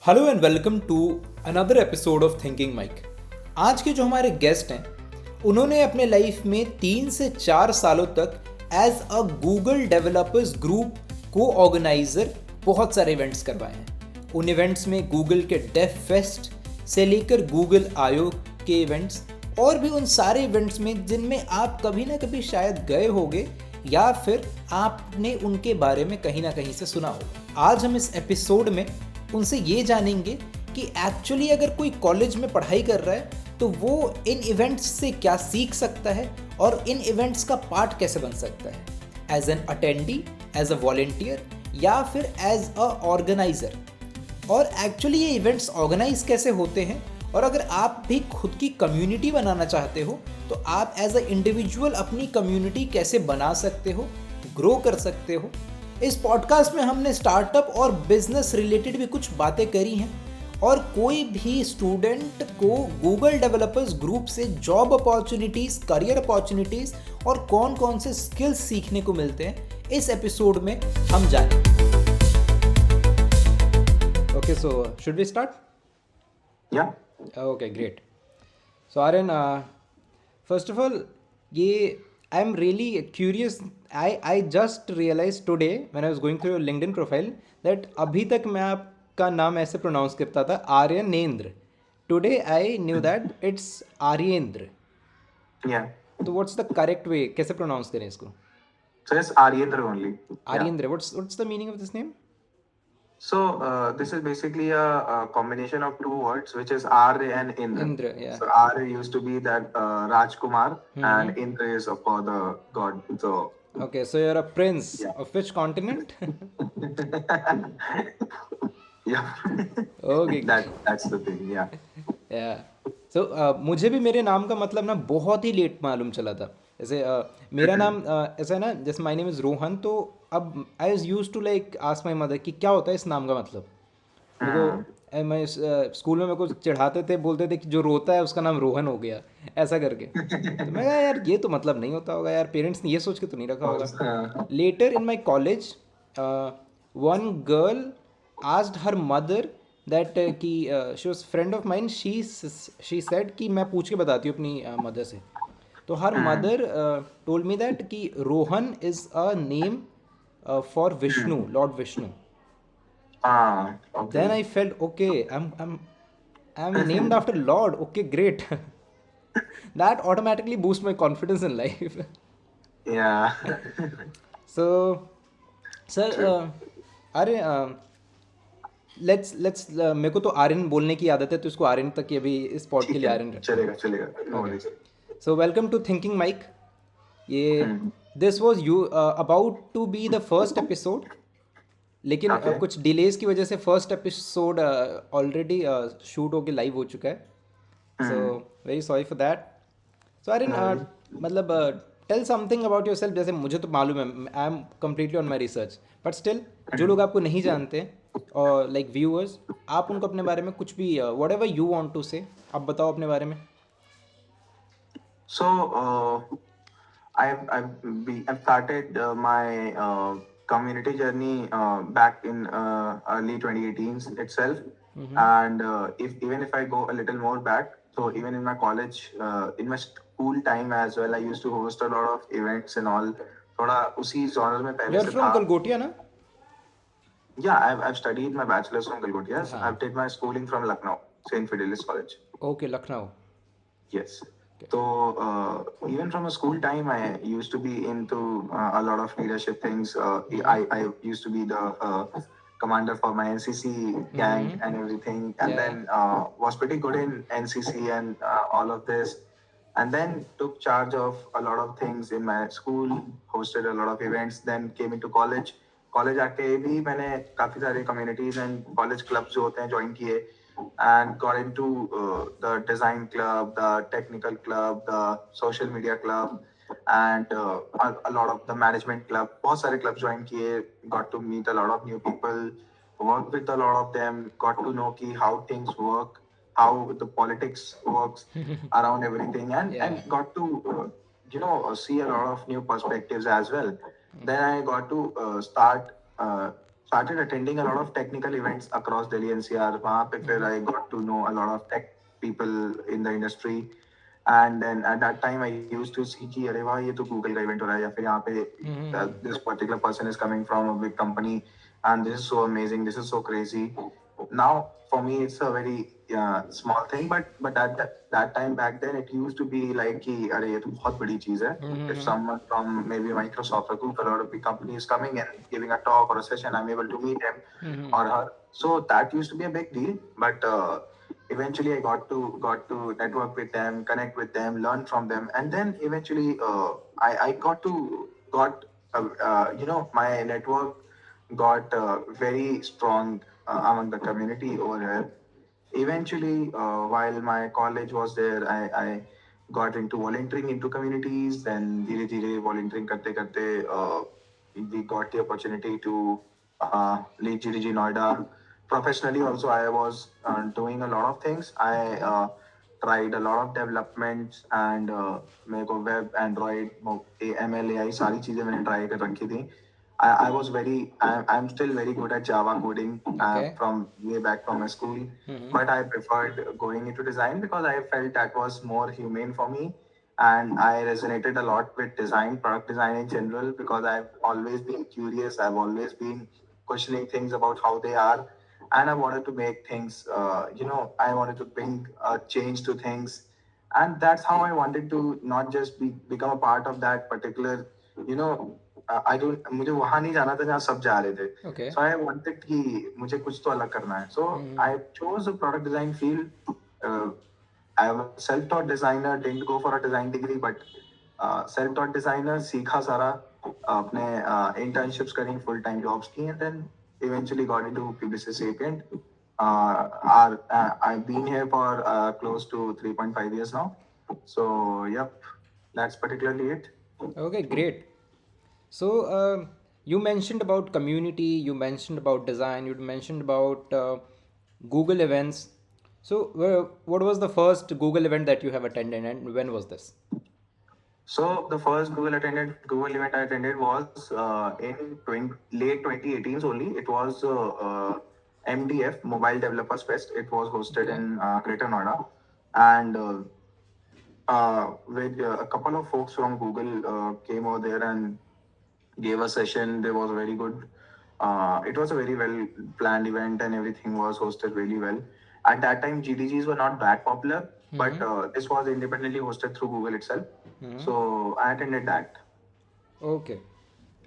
Hello and welcome to another episode of thinking mic. आज के जो हमारे गेस्ट हैं उन्होंने अपने लाइफ में 3 से 4 सालों तक as a Google developers group को ऑर्गेनाइजर बहुत सारे इवेंट्स करवाए हैं। उन इवेंट्स में गूगल के डेफ फेस्ट से लेकर गूगल आयो के इवेंट्स और भी उन सारे इवेंट्स में जिनमें आप कभी ना कभी शायद गए होंगे या फिर आपने उनके बारे में कहीं ना कहीं से सुना होगा। आज हम इस एपिसोड में उनसे ये जानेंगे कि एक्चुअली अगर कोई कॉलेज में पढ़ाई कर रहा है तो वो इन इवेंट्स से क्या सीख सकता है और इन इवेंट्स का पार्ट कैसे बन सकता है, as an attendee, as a volunteer या फिर एज अ ऑर्गेनाइजर। और एक्चुअली ये इवेंट्स ऑर्गेनाइज कैसे होते हैं और अगर आप भी खुद की कम्युनिटी बनाना चाहते हो तो आप एज अ इंडिविजुअल अपनी कम्युनिटी कैसे बना सकते हो, ग्रो कर सकते हो। इस पॉडकास्ट में हमने स्टार्टअप और बिजनेस रिलेटेड भी कुछ बातें करी हैं और कोई भी स्टूडेंट को गूगल डेवलपर्स ग्रुप से जॉब अपॉर्चुनिटीज़, करियर अपॉर्चुनिटीज़ और कौन कौन से स्किल्स सीखने को मिलते हैं इस एपिसोड में हम जानें। Okay, so should we start? Yeah. Okay, great. So Aryan, first of all, I'm really curious. I just realized today when I was going through your LinkedIn profile that अभी तक मैं आपका नाम ऐसे प्रोनाउंस करता था आर्यनेंद्र. Today I knew that it's Aryendra. Yeah. तो what's the correct way? कैसे प्रोनाउंस करें इसको? So it's Aryendra only. Yeah. Aryendra. What's the meaning of this name? So this is basically a combination of two words, which is R and Indra. Indra, yeah. So R used to be that Rajkumar, and Indra is of course the god. So Okay, so you're a prince. Yeah. Of which continent? yeah, Okay. that's the thing. Yeah. सो मुझे भी मेरे नाम का मतलब ना बहुत ही late मालूम चला था। जैसे मेरा नाम ऐसा है ना, जैसे माय नेम इज़ रोहन, तो अब I was used to like ask my mother कि क्या होता है इस नाम का मतलब। मेरे को मैं स्कूल में मेरे को चिढ़ाते थे, बोलते थे कि जो रोता है उसका नाम रोहन हो गया, ऐसा करके। तो मैं कहा यार ये तो मतलब नहीं होता होगा यार, पेरेंट्स ने ये सोच के तो नहीं रखा होगा। Later in my college one girl asked her mother that कि she was friend of mine, she said कि मैं पूछ के बताती हूँ अपनी मदर से। तो her mother told me that कि Rohan is a name for Vishnu, lord Vishnu. Okay. Then I felt okay, I'm named after Lord. Okay, great. That automatically boosts my confidence in life. Yeah. So, sir, अरे let's मेरे को तो आर्यन बोलने की आदत है, तो इसको आर्यन तक ही अभी इस पॉड के लिए आर्यन रखते हैं। चलेगा no worries. So welcome to thinking mic. ये this was you about to be the first episode, लेकिन Okay. कुछ डिलेज की वजह से फर्स्ट एपिसोड ऑलरेडी शूट होके लाइव हो चुका है। So very sorry for that. So Aryan, मतलब tell something about yourself. जैसे मुझे तो मालूम है, I am completely on my research, but still जो लोग आपको नहीं जानते और लाइक व्यूअर्स, आप उनको अपने बारे में कुछ भी whatever you want to say आप बताओ अपने बारे में। So I've started my community journey back in early 2018 itself, and if I go a little more back, so even in my college, in my school time as well, I used to host a lot of events and all. थोड़ा उसी genre में पहले you are से from था. गलगोटिया ना? Yeah, I've studied my bachelor's from Galgotia. हाँ. I've did my schooling from Lucknow, St. Fidelis College. Okay, Lucknow. Yes. So even from a school time, I used to be into a lot of leadership things. I used to be the commander for my NCC gang and everything, and Yeah. then was pretty good in NCC and all of this, and then took charge of a lot of things in my school, hosted a lot of events, then came into college. College आके भी मैंने काफ़ी सारे communities and college clubs जो होते हैं join किए, and got into the design club, the technical club, the social media club, and a lot of the management club. बहुत सारे clubs join किए, got to meet a lot of new people, worked with a lot of them, got to know कि how things work, how the politics works around everything, and got to see a lot of new perspectives as well. Then I got to start started attending a lot of technical events across Delhi NCR. वहाँ पे फिर I got to know a lot of tech people in the industry. And then at that time I used to see कि अरे वाह ये तो Google का event हो रहा है या फिर यहाँ पे this particular person is coming from a big company and this is so amazing, this is so crazy. Now for me it's a very small thing, but at that time back then it used to be like कि अरे ये तो बहुत बड़ी चीज है. If someone from maybe Microsoft or Google or a big company is coming and giving a talk or a session, I'm able to meet him or her. So that used to be a big deal, but eventually I got to network with them, connect with them, learn from them, and then eventually I got my network got very strong among the community over here. Eventually, while my college was there, I got into volunteering into communities. Then धीरे धीरे volunteering करते करते we got the opportunity to lead GDG Noida. Professionally also, I was doing a lot of things. I tried a lot of developments and मेरे को web, Android, ML, AI सारी चीजें मैंने try कर रखी थी. I was I'm still very good at Java coding Okay. from way back from my school, but I preferred going into design because I felt that was more humane for me. And I resonated a lot with design, product design in general, because I've always been curious. I've always been questioning things about how they are. And I wanted to make things, I wanted to bring a change to things. And that's how I wanted to not just become a part of that particular, you know, I don't मुझे वहां नहीं जाना था जहाँ सब जा रहे थे. Okay. So I wanted कि मुझे कुछ तो अलग करना है. So I chose a product design field. I am a self-taught designer, didn't go for a design degree, but self-taught designer, सीखा सारा, अपने internships करी, full-time jobs की, and then eventually got into Publicis Sapient. I've been here for close to 3.5 years now. So, yep, that's particularly it. Okay, great. So you mentioned about community, you mentioned about design, you mentioned about Google events. So what was the first Google event that you have attended, and when was this? So the first Google event I attended was in late 2018 only. It was MDF, Mobile Developers Fest. It was hosted in Greater Noida, and with a couple of folks from Google came over there and gave a session. There was very good. It was a very well planned event, and everything was hosted really well. At that time, GDGs were not that popular, but this was independently hosted through Google itself. So I attended that. Okay.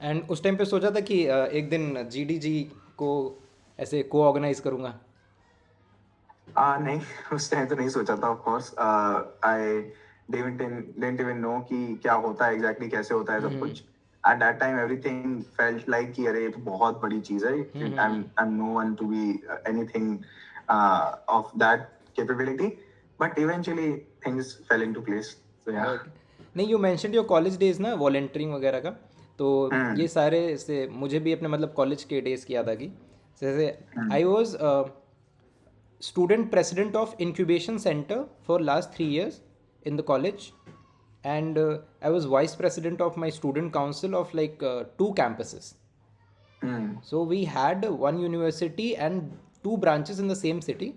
And उस time पे सोचा था कि एक दिन जीडीजी को ऐसे को ऑर्गेनाइज करूँगा. नहीं, उस टाइम तो नहीं सोचा था. Of course I didn't even know कि क्या होता है एग्जैक्टली, कैसे होता है सब कुछ. At that time, everything felt like कि अरे ये तो बहुत बड़ी चीज है. I'm no one to be anything of that capability, but eventually things fell into place. So yeah. Okay. नहीं, you mentioned your college days ना, वॉलेंटियरिंग वगैरह का. तो ये सारे से मुझे भी अपने मतलब कॉलेज के डेज की याद आ गई. जैसे I was student president of incubation centre for last 3 years in the college, and I was vice president of my student council of like 2 campuses. So we had one university and 2 branches in the same city,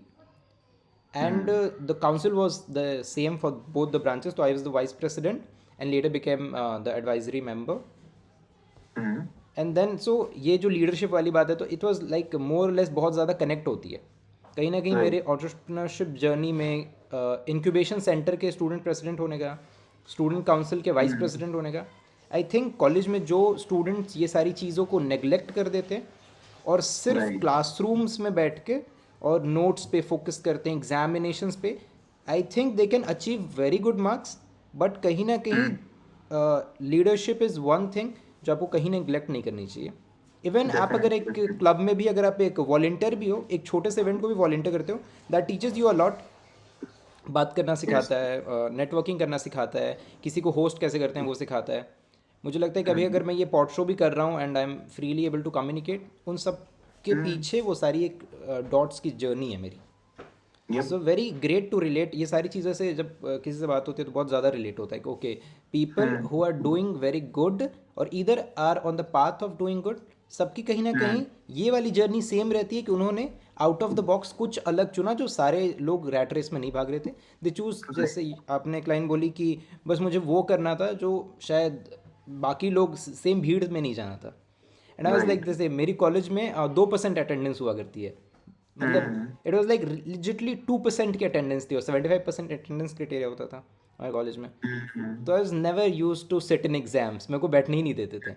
and the council was the same for both the branches. So I was the vice president and later became the advisory member. And then so ये जो leadership वाली बात है, तो it was like more less बहुत ज़्यादा connect होती है कहीं ना कहीं. मेरे एंटरप्रेन्योरशिप जर्नी में इंक्यूबेशन सेंटर के स्टूडेंट प्रेसिडेंट होने का, स्टूडेंट काउंसिल के वाइस प्रेसिडेंट होने का, आई थिंक कॉलेज में जो स्टूडेंट्स ये सारी चीज़ों को नेग्लेक्ट कर देते हैं और सिर्फ क्लासरूम्स में बैठ के और नोट्स पे फोकस करते हैं, एग्जामिनेशंस पे, I think they can achieve very good marks. But कहीं ना कहीं लीडरशिप इज़ वन थिंग जो आपको कहीं नेग्लेक्ट नहीं करनी चाहिए. इवन आप अगर एक क्लब में भी अगर आप एक वॉलेंटियर भी हो, एक छोटे से इवेंट को भी वॉलेंटियर करते हो, that teachers you a lot. बात करना सिखाता है, नेटवर्किंग करना सिखाता है, किसी को होस्ट कैसे करते हैं वो सिखाता है. मुझे लगता है कभी अगर मैं ये पॉड शो भी कर रहा हूँ and I am freely able to communicate, उन सब के पीछे वो सारी एक डॉट्स की जर्नी है मेरी. So very great to relate. ये सारी चीज़ें से जब किसी से बात होती है तो बहुत ज़्यादा रिलेट होता है कि okay, people who are doing very good और either are on the path of doing good, सबकी कहीं ना कहीं ये वाली जर्नी सेम रहती है कि उन्होंने आउट ऑफ द बॉक्स कुछ अलग चुना जो सारे लोग रैट रेस में नहीं भाग रहे थे। दे चूज, जैसे आपने एक लाइन बोली कि बस मुझे वो करना था जो शायद बाकी लोग सेम भीड़ में नहीं जाना था। And I was like, right. जैसे मेरी कॉलेज में 2% अटेंडेंस हुआ करती है, मतलब इट वाज लाइक लिजिटली 2% की अटेंडेंस थी और 75% अटेंडेंस क्राइटेरिया होता था हमारे कॉलेज में। तो I was never use to sit in exams, मेरे को बैठने ही नहीं देते थे।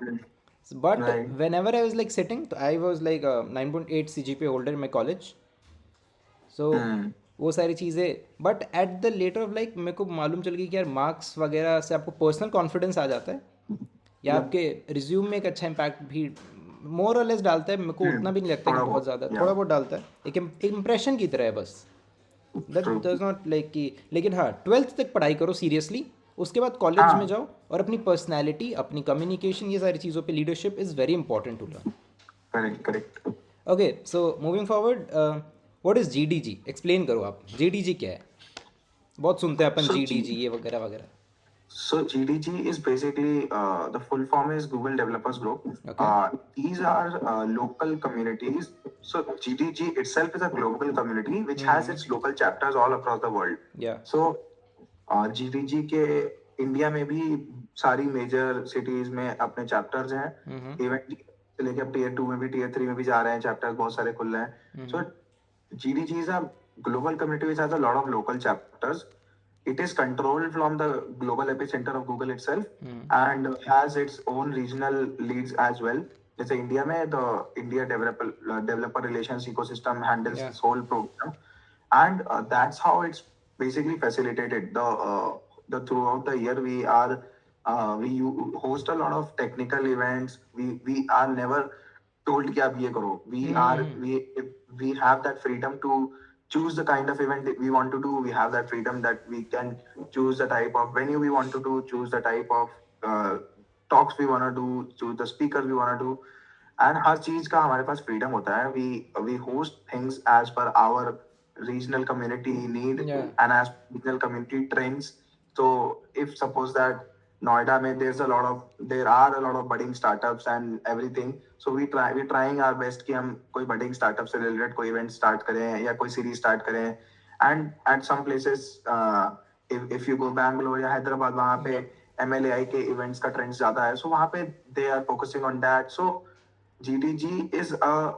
But right. Whenever I was like sitting, तो I was like 9.8 CGPA holder in my college. So वो सारी चीज़ें, but at the later of like मेरे को मालूम चल गई कि यार मार्क्स वगैरह से आपको पर्सनल कॉन्फिडेंस आ जाता है या आपके रिज्यूम में एक अच्छा इम्पैक्ट भी मोर और लेस डालता है। मेरे को उतना भी नहीं लगता कि थोड़ा बहुत बहुत, ज़्यादा, या थोड़ा बहुत डालता है, एक इम्प्रेशन की तरह है बस। That true. Does not like कि, लेकिन हाँ 12th तक पढ़ाई करो सीरियसली, उसके बाद कॉलेज में हाँ, जाओ और अपनी पर्सनैलिटी, अपनी कम्युनिकेशन, ये सारी चीज़ों पे leadership is very important to learn. Correct correct. Okay, so moving forward, what is GDG? Explain करो आप, GDG क्या है? बहुत सुनते हैं अपन सो GDG ये वगैरह वगैरह। So GDG is basically the full form is Google Developers Group. Okay. These are local communities. So GDG itself is a global community which has its local chapters all across the world. या। So GDG के India में भी सारी major cities में अपने chapters हैं। Even से लेके अब टीयर 2 में भी टीयर 3 में भी जा रहे हैं, चैप्टर्स बहुत सारे खुल रहे हैं। सो GDG is a global community which has a lot of local chapters. It is controlled from the global epicenter of Google itself and has its own regional leads as well. जैसे India में the India developer relations ecosystem handles Yeah. this whole program, and that's how it's basically facilitated. The throughout the year we host a lot of technical events. We are never told कि आप ये करो. We have that freedom to choose the kind of event that we want to do. We have that freedom that we can choose the type of venue we want to do, choose the type of talks we want to do, choose the speakers we want to do, and हर चीज का हमारे पास freedom होता है. We host things as per our regional community need Yeah. and as regional community trends. So if suppose that Noida में there are a lot of budding startups and everything. So we're trying our best कि हम कोई budding startup से related कोई event start करें या कोई series start करें. And at some places if you go Bangalore या हैदराबाद, वहाँ पे MLAI के events का trends ज़्यादा है. So वहाँ पे they are focusing on that. So GDG is a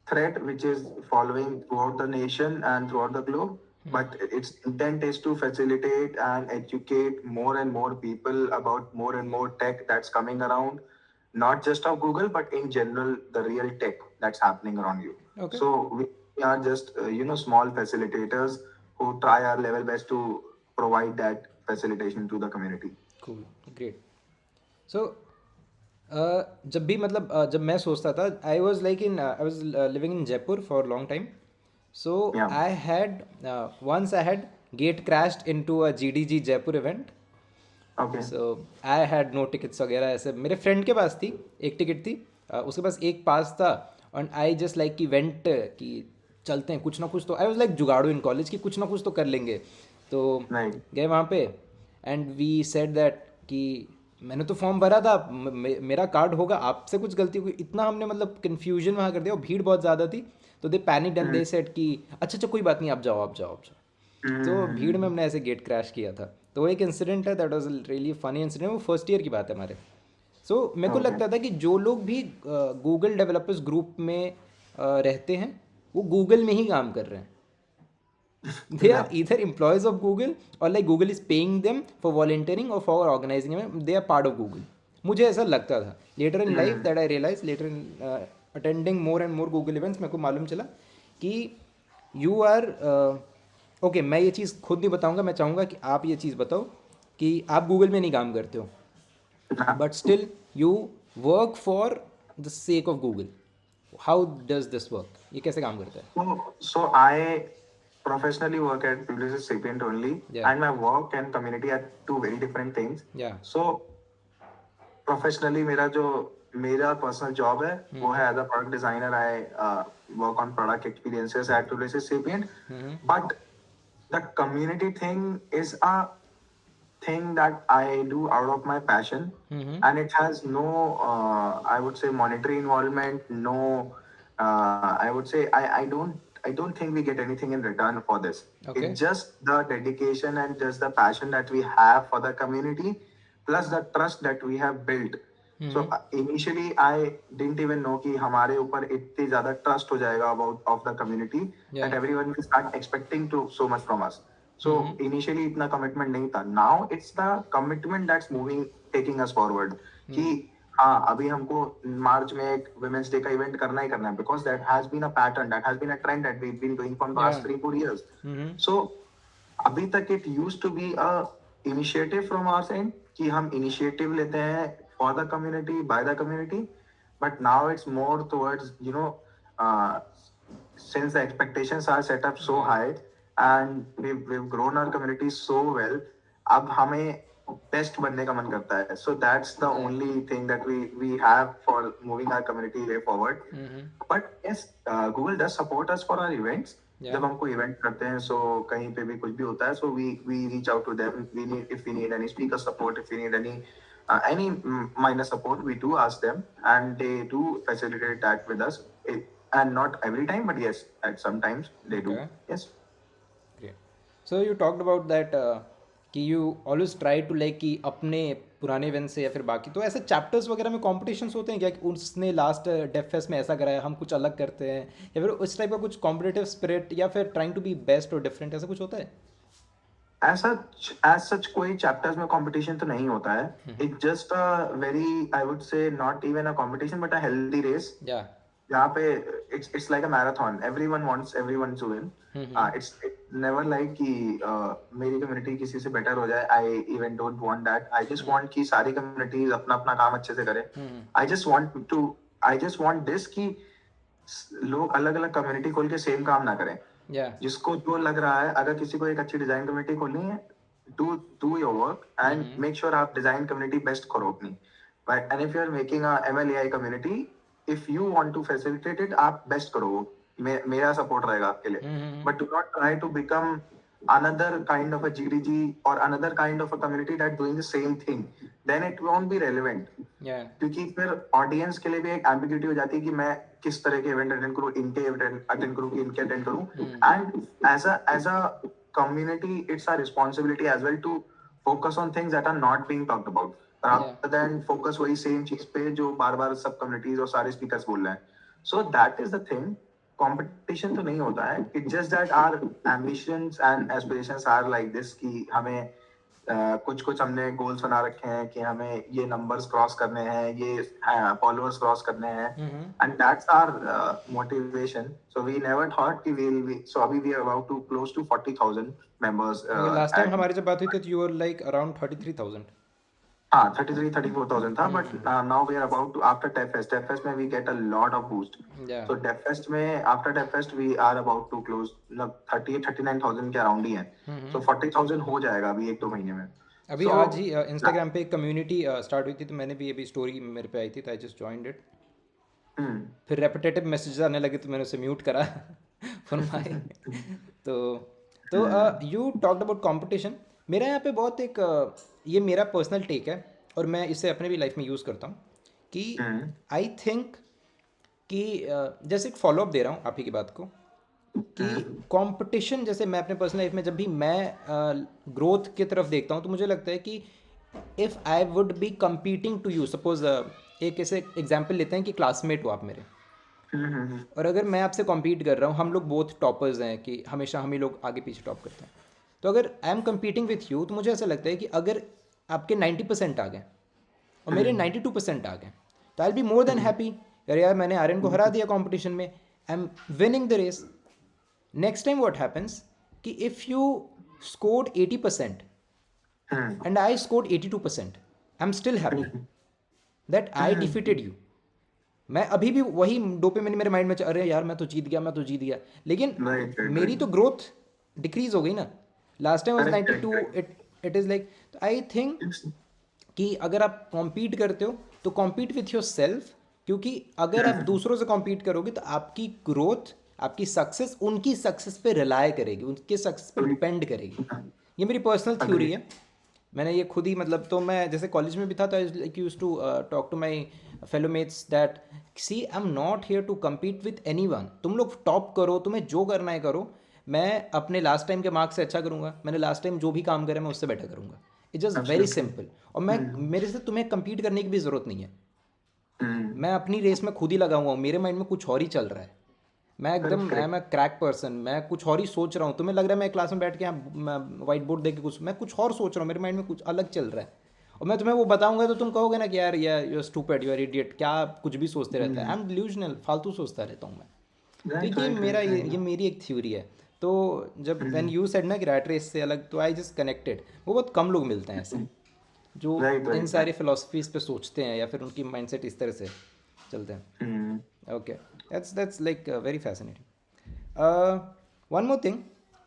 thread which is following throughout the nation and throughout the globe. But its intent is to facilitate and educate more and more people about more and more tech that's coming around, not just of Google, but in general, the real tech that's happening around you. Okay. So we are just, small facilitators who try our level best to provide that facilitation to the community. Cool, great. So जब भी मतलब जब मैं सोचता था, I was like in, I was living in Jaipur for long time. So Yeah. I had once I had get crashed into a GDG Jaipur event. Okay. So I had no tickets वगैरह, ऐसे मेरे friend के पास थी, एक ticket थी, उसके पास एक पास था। एंड आई जस्ट लाइक कि वेंट कि चलते हैं कुछ ना कुछ, तो आई वाज लाइक जुगाड़ू इन कॉलेज कि कुछ ना कुछ तो कर लेंगे। तो Right. गए वहाँ पे एंड वी सेड दैट कि मैंने तो फॉर्म भरा था, मेरा कार्ड होगा, आपसे कुछ गलती होगी, इतना हमने मतलब कन्फ्यूजन वहाँ कर दिया और भीड़ बहुत ज़्यादा थी। तो दे पैनिक्ड एंड दे सेड कि अच्छा अच्छा कोई बात नहीं, आप जाओ आप जाओ आप जाओ। तो भीड़ में हमने ऐसे गेट क्रैश किया था। तो वो एक इंसिडेंट है, that was really funny incident. वो फर्स्ट ईयर की बात है हमारे। सो मेरे को लगता था कि जो लोग भी गूगल डेवलपर्स ग्रुप में रहते हैं वो गूगल में ही काम कर रहे हैं। they are either employees of Google or like Google is paying them for volunteering or for organizing them. They are part of Google. मुझे ऐसा लगता था। later in life that I realized, later in attending more and more Google events, मेरे को मालूम चला कि you are okay, मैं ये चीज़ खुद नहीं बताऊंगा, मैं चाहूँगा कि आप ये चीज़ बताओ कि आप गूगल में नहीं काम करते हो, but still you work for the sake of Google. How does this work? ये कैसे काम करता है? So I professionally work at Publicis Sapient only, Yeah. and my work and community are two very different things. Yeah. So professionally मेरा personal job है वो है as a product designer. I work on product experiences at Publicis Sapient. But the community thing is a thing that I do out of my passion, and it has no, I would say, monetary involvement. No, I would say I don't think we get anything in return for this. Okay. It's just the dedication and just the passion that we have for the community, plus the trust that we have built. So initially I didn't even know कि हमारे ऊपर इतनी ज़्यादा trust हो जाएगा about of the community Yeah. that everyone will start expecting to so much from us. So initially इतना commitment नहीं था. Now it's the commitment that's moving, taking us forward. कि हाँ अभी हमको मार्च में एक Women's Day का event करना ही करना है, because that has been a pattern, that has been a trend that we've been doing from past 3-4 years. So अभी तक it used to be a initiative from our side कि हम initiative लेते हैं for the community, by the community, but now it's more towards, since the expectations are set up so high and we've grown our community so well, अब हमें best बनने का मन करता है. So that's the only thing that we have for moving our community way forward. But yes, Google does support us for our events. जब हमको event करते हैं, so कहीं पे भी कुछ भी होता है, so we reach out to them. If we need any speaker support, if we need any minor support, we do ask them, and they do facilitate that with us. And not every time, but yes, at sometimes they do. Okay. Yes. Great. So you talked about that कि you always try to like कि अपने पुराने event से या फिर बाकी, तो ऐसे चैप्टर्स वगैरह में कॉम्पिटिशन्स होते हैं क्या कि उसने लास्ट डेफ फेस्ट में ऐसा कराया, हम कुछ अलग करते हैं, या फिर उस टाइप का कुछ कॉम्पिटिटिव स्पिरिट, या फिर ट्राइंग टू बी बेस्ट और डिफरेंट, ऐसा कुछ होता है? As such कोई chapters में competition तो नहीं होता है. It's just a very, I would say, not even a competition but a healthy race. Yeah. जहाँ पे it's like a marathon. Everyone wants everyone to win. It's never like कि मेरी community किसी से better हो जाए. I even don't want that. I just want कि सारी communities अपना अपना काम अच्छे से करें. I just want this कि लोग अलग अलग community खोल के same काम ना करें. Yeah. जिसको जो लग रहा है, अगर किसी को एक अच्छी डिजाइन कम्युनिटी खोलनी है, do your work and make sure आप डिजाइन कम्युनिटी बेस्ट करो अपनी. And if you are making a MLAI community, if you want to facilitate it, आप बेस्ट करो वो. मेरा सपोर्ट रहेगा आपके लिए. But do not try to become another kind of a GDG or another kind of a community that doing the same thing. Then it won't be relevant. Yeah. क्योंकि फिर audience के लिए भी एक एम्बिग्यूटी हो जाती है कि मैं किस तरह के इवेंट अटेंड करूं, इनके अटेंड करूं कि इनके अटेंड करूं. And as a community it's our responsibility as well to focus on things that are not being talked about, rather than focus वही सेम चीज पे जो बार बार सब कम्युनिटीज और सारे स्पीकर्स बोल रहे हैं. So that is the thing. Competition तो नहीं होता है. It's just that our ambitions and aspirations are like this कि हमें कुछ हमने गोल्स बना रखे हैं कि हमें ये नंबर्स क्रॉस करने हैं, ये फॉलोअर्स क्रॉस करने हैं, and that's our motivation. So we never thought कि सो अभी we are about to close to 40,000 members. Last time हमारी जब बात हुई थी तो यू वर लाइक अराउंड 33,000. हाँ 33-34,000 था. But now we are about to after टेफ फेस्ट में we get a lot of boost. So टेफ फेस्ट में आफ्टर टेफ fest we are about to close 38-39,000 के अराउंड ही है. सो 40,000 हो जाएगा अभी 1-2 महीने में. अभी आज ही इंस्टाग्राम पे एक कम्युनिटी स्टार्ट हुई थी, तो मैंने भी अभी स्टोरी मेरे पे आई थी, तो आई जस्ट जॉइंड इट. फिर रेपिटेटिव मैसेजेस आने लगे तो मैंने उसे म्यूट करा फॉर माय. तो यू टॉक्ड अबाउट कंपटीशन. मेरा यहाँ पे बहुत एक ये मेरा पर्सनल टेक है और मैं इसे अपने भी लाइफ में यूज़ करता हूँ कि आई थिंक कि जैसे एक फॉलोअप दे रहा हूँ आप ही की बात को कि कंपटीशन, जैसे मैं अपने पर्सनल लाइफ में जब भी मैं ग्रोथ की तरफ देखता हूँ तो मुझे लगता है कि if I would be competing to you, suppose एक ऐसे एग्जाम्पल लेते हैं कि क्लासमेट हो आप मेरे, और अगर मैं आपसे कम्पीट कर रहा हूँ, हम लोग बोथ टॉपर्स हैं कि हमेशा हम ही लोग आगे पीछे टॉप करते हैं, तो अगर I am competing with you तो मुझे ऐसा लगता है कि अगर आपके 90% आ गए और मेरे 92% आ गए तो I will be more than happy. अरे यार मैंने आर्यन को हरा दिया कंपटीशन में, I am winning the race. Next time what happens कि if you scored 80% and I scored 82%, I am still happy that I defeated you. मैं अभी भी वही डोपामिन मेरे माइंड में, अरे यार मैं तो जीत गया, लेकिन मेरी तो ग्रोथ डिक्रीज हो गई ना. Last time was 92, it is like. I think कि अगर आप कॉम्पीट करते हो तो कॉम्पीट विथ योर सेल्फ, क्योंकि अगर आप दूसरों से कॉम्पीट करोगे तो आपकी ग्रोथ, आपकी सक्सेस उनकी सक्सेस पे रिलाय करेगी, उनके सक्सेस पे डिपेंड करेगी. ये मेरी पर्सनल थ्योरी है. मैंने ये खुद ही मतलब, तो मैं जैसे कॉलेज में भी था तो I like use to talk to my fellow mates that see I am not here to compete with any one, तुम लोग टॉप करो, तुम्हें जो करना है करो, मैं अपने लास्ट टाइम के मार्क्स से अच्छा करूँगा, मैंने लास्ट टाइम जो भी काम करे मैं उससे बेटर करूँगा। It's just very Absolutely. Simple. और मैं मेरे से तुम्हें कम्पीट करने की भी ज़रूरत नहीं है, Hmm. मैं अपनी रेस में खुद ही लगा हुआ हूँ, मेरे माइंड में कुछ और ही चल रहा है, मैं Correct, एकदम I am correct. A crack person, मैं कुछ और ही सोच रहा हूँ। तुम्हें लग रहा है मैं क्लास में बैठ के यहाँ वाइट बोर्ड देख के कुछ, मैं कुछ और सोच रहा हूँ, मेरे माइंड में कुछ अलग चल रहा है, और मैं तुम्हें वो बताऊंगा तो तुम कहोगे ना कि यार you are stupid, you are idiot, क्या कुछ भी सोचते रहता है, आई एम डिल्यूजनल, फालतू सोचता रहता हूँ मैं। तो Right, ये right, मेरा right, right. ये मेरी एक थ्योरी है। तो जब व्हेन Hmm. यू सेड ना कि रैट रेस से अलग, तो आई जस्ट कनेक्टेड, वो बहुत कम लोग मिलते हैं ऐसे जो Right, इन right, सारी right. फिलोसफीज पे सोचते हैं या फिर उनकी माइंडसेट इस तरह से चलते हैं। Hmm. Okay, that's like very fascinating. One more thing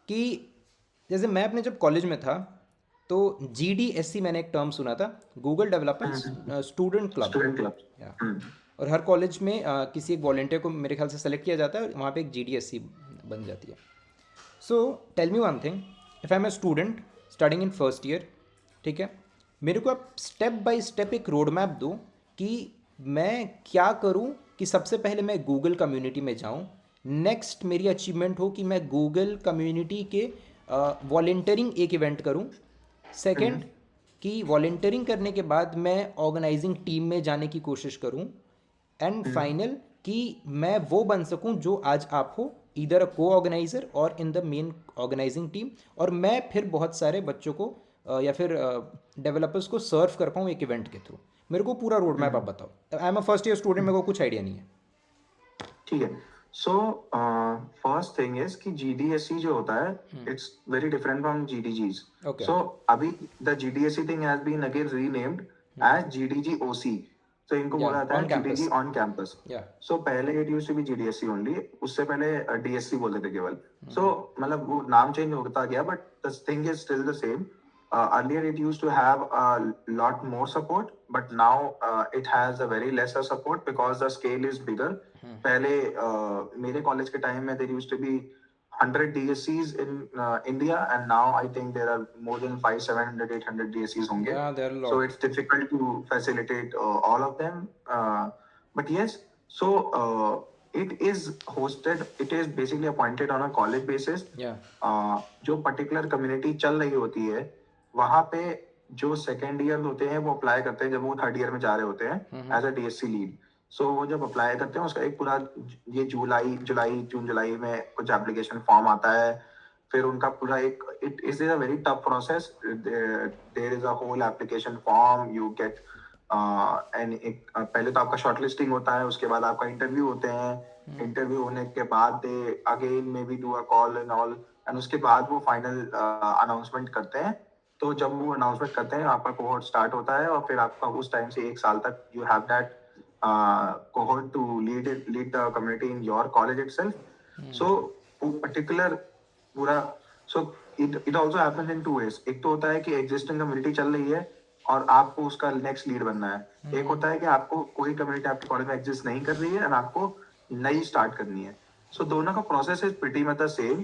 कि जैसे मैं अपने जब कॉलेज में था तो GDSC मैंने एक टर्म सुना था, Google developers Hmm. Student club. Student clubs. या Hmm. और हर कॉलेज में किसी एक वॉलेंटियर को मेरे ख्याल से सेलेक्ट किया जाता है और वहाँ पे एक GDSC बन जाती है। So tell me one thing, if I am a student starting in first year, ठीक है, मेरे को आप स्टेप बाय स्टेप एक रोड मैप दो कि मैं क्या करूं कि सबसे पहले मैं गूगल कम्युनिटी में जाऊं, नेक्स्ट मेरी अचीवमेंट हो कि मैं गूगल कम्युनिटी के वॉलेंटियरिंग एक इवेंट करूं, सेकंड Hmm. कि वॉलेंटियरिंग करने के बाद मैं ऑर्गेनाइजिंग टीम में जाने की कोशिश करूं, एंड Hmm. फाइनल कि मैं वो बन सकूं जो आज आप हो, इधर अ को ऑर्गेनाइजर और in the main organising team, और मैं फिर बहुत सारे बच्चों को या फिर डेवलपर्स को सर्व कर पाऊँ एक इवेंट के थ्रू। मेरे को पूरा रोड मैप आप Hmm. बताओ, I am a first year student, मेरे को कुछ आइडिया नहीं है। ठीक है. सो फर्स्ट थिंग इज कि GDSC जो होता है it's very different from GDGs. Okay. So अभी the GDSC thing has been again renamed as GDG-OC. तो इनको या बोला जाता ऑन है GDG कैंपस। On campus. या सो पहले it used to be GDSC only, उससे पहले DSC बोलते थे केवल. सो मतलब वो नाम चेंज होता गया but the thing is still the same. Earlier it used to have a lot more support, but now it has a very lesser support because the scale is bigger. पहले मेरे कॉलेज के time में there used to be 100 DSCs in India, and now I think there are more than 500, 700, 800 DSCs होंगे. या there are So lot. it's difficult to facilitate all of them. But yes, so it is hosted, it is basically appointed on a college basis. या जो particular community चल रही होती है वहां पे जो सेकेंड ईयर होते हैं वो अप्लाई करते हैं जब वो थर्ड ईयर में जा रहे होते हैं एज अ DSC लीड. सो वो जब अप्लाई करते हैं उसका एक पूरा ये जून जुलाई में कुछ एप्लीकेशन फॉर्म आता है. फिर उनका पूरा एक it is a very tough process. There is a whole application form you get and एक पहले तो आपका शॉर्टलिस्टिंग होता है, उसके बाद आपका इंटरव्यू होते हैं. इंटरव्यू होने के बाद they again may be do a call and all, and उसके बाद वो फाइनल अनाउंसमेंट करते हैं. तो जब वो अनाउंसमेंट करते हैं आपका कोहोर्ट स्टार्ट होता है और फिर आपका उस टाइम से एक साल तक you have that cohort to lead the community in your college itself. So particular पूरा so it also happens in two ways. एक तो होता है कि existing community चल रही है और आपको उसका नेक्स्ट लीड बनना है. एक होता है कि आपको कोई कम्युनिटी आपके कॉलेज में एग्जिस्ट नहीं कर रही है और आपको नई स्टार्ट करनी है. सो दोनों का process is pretty much the same,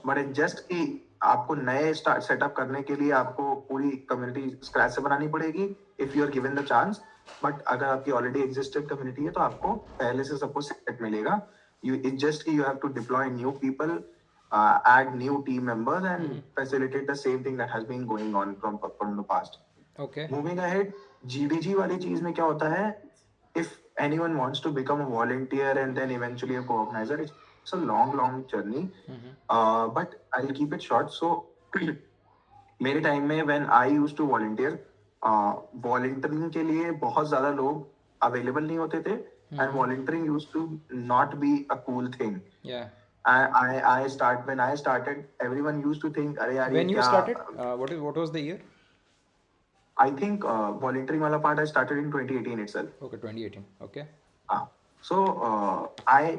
but in just कि आपको नए स्टार्ट सेटअप करने के लिए आपको पूरी कम्युनिटी स्क्रैच से बनानी पड़ेगी if you are given the chance. But अगर आपकी ऑलरेडी एग्जिस्टेड कम्युनिटी है तो आपको पहले से सब कुछ सेट मिलेगा. यू इट्स जस्ट कि you have to deploy new people, add new team members and facilitate the same thing that has been going on from the past. Okay. Moving ahead, GDG वाली चीज में क्या होता है, if anyone wants to become a volunteer and then eventually a co-organizer, it's a long journey. But I'll keep it short. So मेरे time में when I used to volunteer, volunteering के लिए बहुत ज्यादा लोग अवेलेबल नहीं होते थे and volunteering used to not be a cool thing. या When I started, everyone used to think, अरे यार ये व्हेन यू क्या. Started, what was the year? I think volunteering वाला part I started in 2018 itself. Okay 2018। Okay. So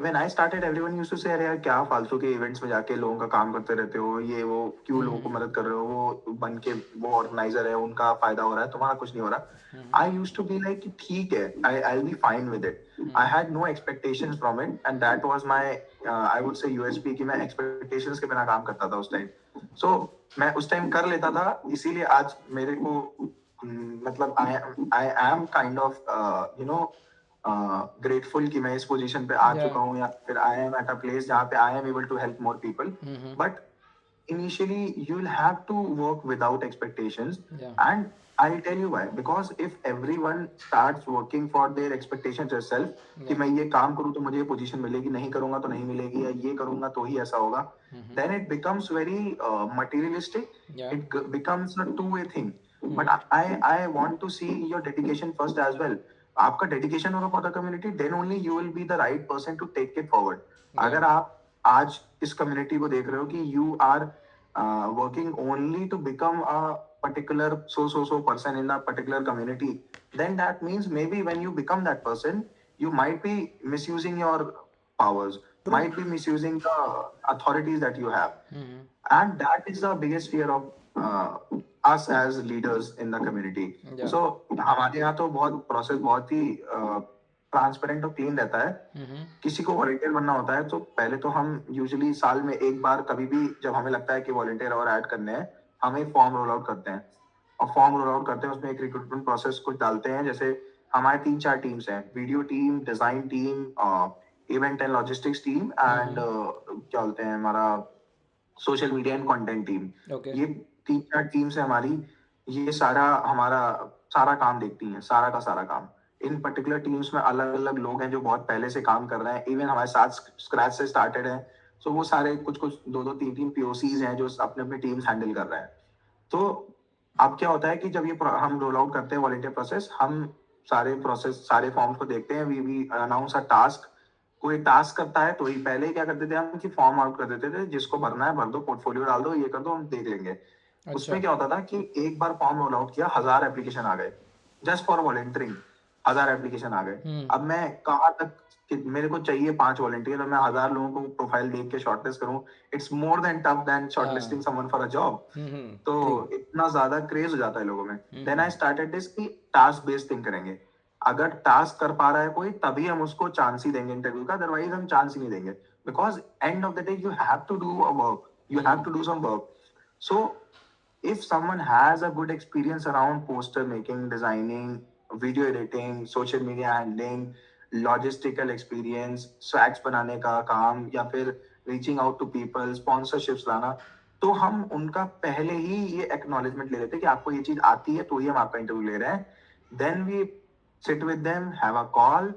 when I started, everyone used to say, अरे यार क्या फालतू के इवेंट्स में जाके लोगों का काम करते रहते हो, ये वो क्यों लोगों को मदद कर रहे हो, वो बन के वो ऑर्गेनाइजर है उनका फायदा हो रहा है तुम्हारा कुछ नहीं हो रहा. I used to be like ठीक है, I'll be fine with it. I had no expectations from it and that was my I would say USP कि मैं expectations के बिना काम करता था उस टाइम. सो मैं उस टाइम कर लेता था, इसीलिए आज मेरे को मतलब I am kind of you no grateful कि मैं इस पोजीशन पे आ या चुका हूँ, या फिर I am at a place जहाँ पे I am able to help more people. But initially you'll have to work without expectations. या And I'll tell you why, because if everyone starts working for their expectations itself कि या मैं ये काम करूँ तो मुझे ये पोजीशन मिलेगी, नहीं करूंगा तो नहीं मिलेगी, या ये करूंगा तो ही ऐसा होगा, then it becomes very materialistic. या It becomes a two-way thing. But I want to see your dedication first as well. आपका डेडिकेशन होगा for the community, then only you will be the right person to take it forward. या अगर आप आज इस community को देख रहे हो कि you are working only to become a particular so person in a particular community, then that means maybe when you become that person, you might be misusing your powers, true might be misusing the authorities that you have. And that is the biggest fear of us as leaders in the community. या So हमारे यहाँ तो बहुत process बहुत ही transparent और clean रहता है. किसी को वॉलंटियर बनना होता है तो पहले तो हम यूजुअली साल में एक बार कभी भी जब हमें लगता है कि वॉलंटियर और ऐड करने हैं, हम एक फॉर्म रोल आउट करते हैं. और फॉर्म रोल आउट करते हैं, उसमें एक रिक्रूटमेंट प्रोसेस कुछ डालते हैं. जैसे हमारे 3-4 टीम्स हैं, video team, design team, event and logistics team, and क्या बोलते हैं हमारा social media and content team. Okay ये 3-4 टीम्स है हमारी. ये सारा हमारा सारा काम देखती हैं, सारा का सारा काम. इन पर्टिकुलर टीम्स में अलग अलग लोग हैं जो बहुत पहले से काम कर रहे हैं, इवन हमारे साथ स्क्रैच से स्टार्टेड है. सो वो सारे कुछ कुछ 2-2, 3-3 पीओसीज हैं जो अपने अपने टीम्स हैंडल कर रहे हैं. तो अब क्या होता है कि जब ये हम रोल आउट करते हैं वॉलंटियर प्रोसेस, हम सारे फॉर्म्स को देखते हैं. We announce a task. कोई टास्क करता है तो ही पहले क्या करते थे हम कि फॉर्म आउट कर देते थे, जिसको भरना है भर दो, पोर्टफोलियो डाल दो, ये कर दो, हम देख लेंगे. अच्छा उसमें क्या होता था कि एक बार फॉर्म रोल आउट किया, 1000 एप्लीकेशन आ गए जस्ट फॉर वॉलंटियरिंग. 1000 एप्लीकेशन आ गए. अब मैं कहाँ तक कि मेरे को चाहिए 5 वॉलंटियर और मैं 1000 लोगों को प्रोफाइल देख के शॉर्टलिस्ट करूं. It's more than tough than shortlisting someone for a job. तो ट्रू इतना ज्यादा क्रेज हो जाता है लोगों में. देन आई स्टार्टेड दिस कि टास्क बेस्ड थिंग करेंगे. अगर टास्क कर पा रहा है कोई तभी हम उसको चांस ही देंगे इंटरव्यू का, अदरवाइज हम चांस ही नहीं देंगे. Because end of the day you have to do a work, you have to do some work. So if someone has a good experience around poster making, designing, video editing, social media handling, logistical experience, swags बनाने का काम, या फिर reaching out to people, sponsorships लाना, तो हम उनका पहले ही ये acknowledgement ले लेते हैं कि आपको ये चीज आती है तो ही हम आपका इंटरव्यू ले रहे हैं. Then we sit with them, have a call.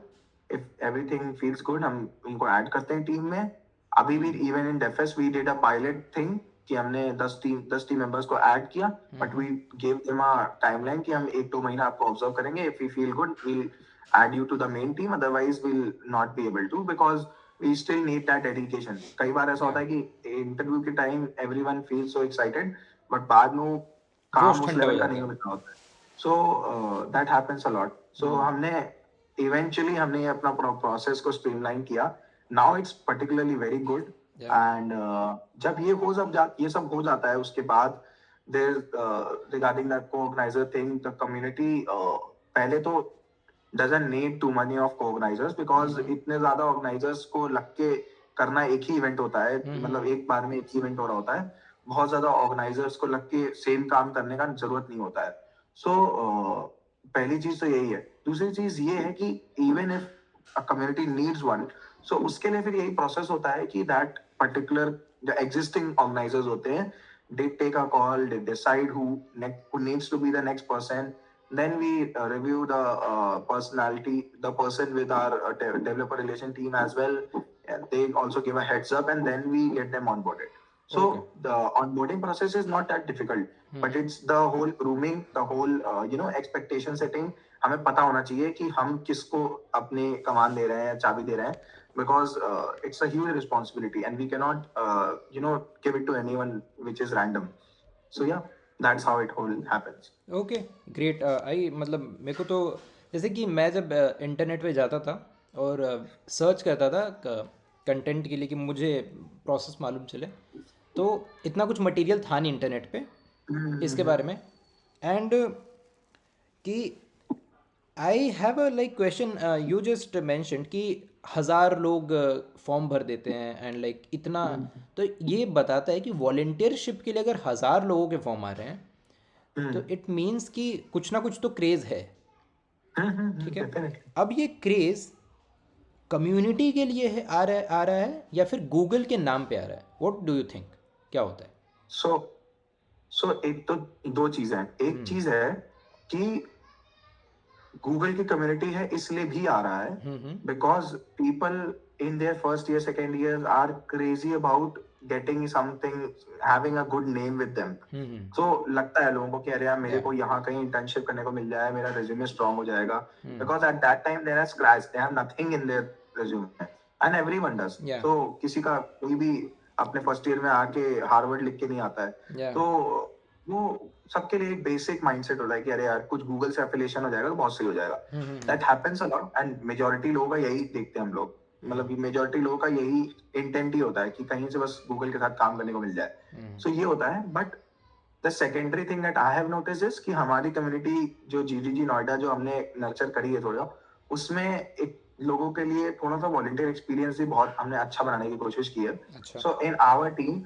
If everything feels good, हम उनको ऐड करते हैं टीम में. अभी भी इवन इन डेफेस we did a pilot thing कि हमने 10 टीम मेंबर्स को ऐड किया, but we give them a timeline कि हम 1-2 महीना आपको ऑब्जर्व करेंगे. If we feel good we'll add you to the main team, otherwise we'll not be able to, because we still need that dedication. कई बार ऐसा होता है कि इंटरव्यू के time everyone feel so excited, but बाद में काम जोश उस ठंडा हो लेवल का जाता नहीं है मिल रहा होता है. So that happens a lot. So हमने इवेंचुअली हमने अपना प्रोसेस को स्ट्रीमलाइन किया. Now it's particularly very good. And जब ये सब हो जाता है, उसके बाद there regarding that co-organiser thing, the community पहले तो doesn't need to many of co-organisers, because इतने ज्यादा ऑर्गेनाइजर्स को लग के करना एक ही इवेंट होता है. मतलब एक बार में एक ही इवेंट हो रहा होता है. बहुत ज्यादा ऑर्गेनाइजर्स को लग के सेम काम करने का जरूरत नहीं होता है. सो पहली चीज तो यही है. दूसरी चीज ये है कि even if a community needs one, so उसके लिए फिर यही प्रोसेस होता है कि दैट पर्टिकुलर जो एग्जिस्टिंग ऑर्गेनाइजर्स होते हैं, they take a call, they decide who needs to be the next person. Then we review the personality, the person with our developer relation team as well. And they also give a heads up, and then we get them onboarded. So Okay. the onboarding process is not that difficult, but it's the whole grooming, the whole expectation setting. हमें पता होना चाहिए कि हम किसको अपने कमान दे रहे हैं, चाबी दे रहे हैं, because it's a huge responsibility and we cannot give it to anyone which is random. So yeah, that's how it whole happens. Okay great. I मतलब मेरे को तो जैसे कि मैं जब इंटरनेट पे जाता था और सर्च करता था कंटेंट के लिए कि मुझे प्रोसेस मालूम चले, तो इतना कुछ मटेरियल था नहीं इंटरनेट पे इसके बारे में. एंड कि आई have a like question. You just mentioned कि 1000 लोग फॉर्म भर देते हैं एंड लाइक इतना, तो ये बताता है कि वॉलेंटियरशिप के लिए अगर 1000 लोगों के फॉर्म आ रहे हैं तो इट मीन्स कि कुछ ना कुछ तो क्रेज़ है। ठीक है, डेफिनेटली। अब ये क्रेज़ कम्युनिटी के लिए है, आ रहा है या फिर गूगल के नाम पे आ रहा है? व्हाट डू यू थिंक, क्या होता है? सो सो एक तो दो चीजें हैं। एक चीज है कि गूगल की कम्युनिटी है इसलिए भी आ रहा है because people in their first year second year are crazy about getting something, having a good name with them. तो लगता है लोगों को कि अरे यार मेरे Yeah. को यहाँ कहीं इंटर्नशिप करने को मिल जाए, मेरा रेज्यूमे स्ट्रांग हो जाएगा, because at that time there are scratch, they have nothing in their resume and everyone does. Yeah. तो किसी का कोई भी अपने फर्स्ट ईयर में आके हार्वर्ड लिख के नहीं आता है। Yeah. तो वो सबके लिए एक बेसिक माइंडसेट होता है कि अरे यार कुछ गूगल से एफिलिएशन हो जाएगा तो बहुत सही हो जाएगा। That happens a lot and majority लोगों का यही देखते हैं हम लोग, मतलब मेजॉरिटी लोगों का यही इंटेंट ही होता है कि कहीं से बस गूगल के साथ काम करने को मिल जाए। सो ये होता है। But the secondary thing that I have notice is कि हमारी कम्युनिटी जो जीडीजी नोएडा जो हमने नर्चर करी है थोड़ा, उसमें एक लोगों के लिए थोड़ा सा वॉलंटियर एक्सपीरियंस भी बहुत हमने अच्छा बनाने की कोशिश की है। अच्छा। So in our team